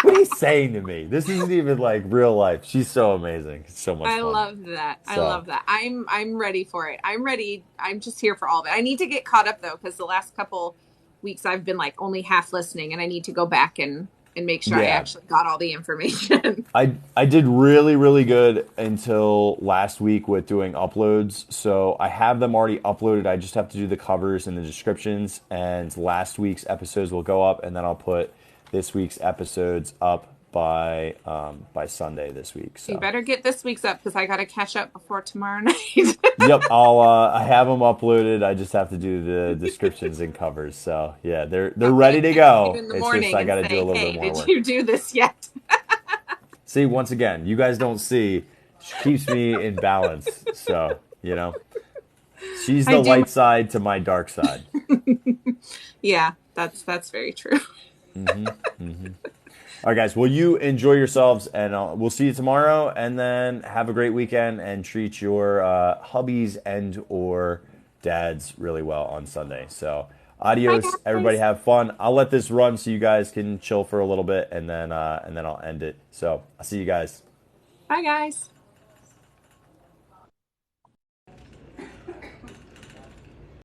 What are you saying to me? This isn't even like real life." She's so amazing. It's so much I fun. love that. I So. love that. I'm ready for it. I'm ready. I'm just here for all of it. I need to get caught up though because the last couple weeks I've been like only half listening and I need to go back and make sure I Yeah, actually got all the information. I did really really good until last week with doing uploads. So I have them already uploaded. I just have to do the covers and the descriptions. And last week's episodes will go up, and then I'll put this week's episodes up by Sunday this week. You So better get this week's up because I got to catch up before tomorrow night. yep, I have them uploaded. I just have to do the descriptions and covers. So yeah, they're I'm gonna ready to text you go. in the It's just morning I and got to do a say, little bit "Hey, more did work. you do this yet?" See, once again, you guys don't see. She keeps me in balance. So, she's I the do. light side to my dark side. Yeah, that's very true. All right, guys. Well, you enjoy yourselves, and we'll see you tomorrow. And then have a great weekend and treat your hubbies and or dads really well on Sunday. So, Bye adios, everybody. guys. Have fun. I'll let this run so you guys can chill for a little bit, and then I'll end it. So, I'll see you guys. Bye guys.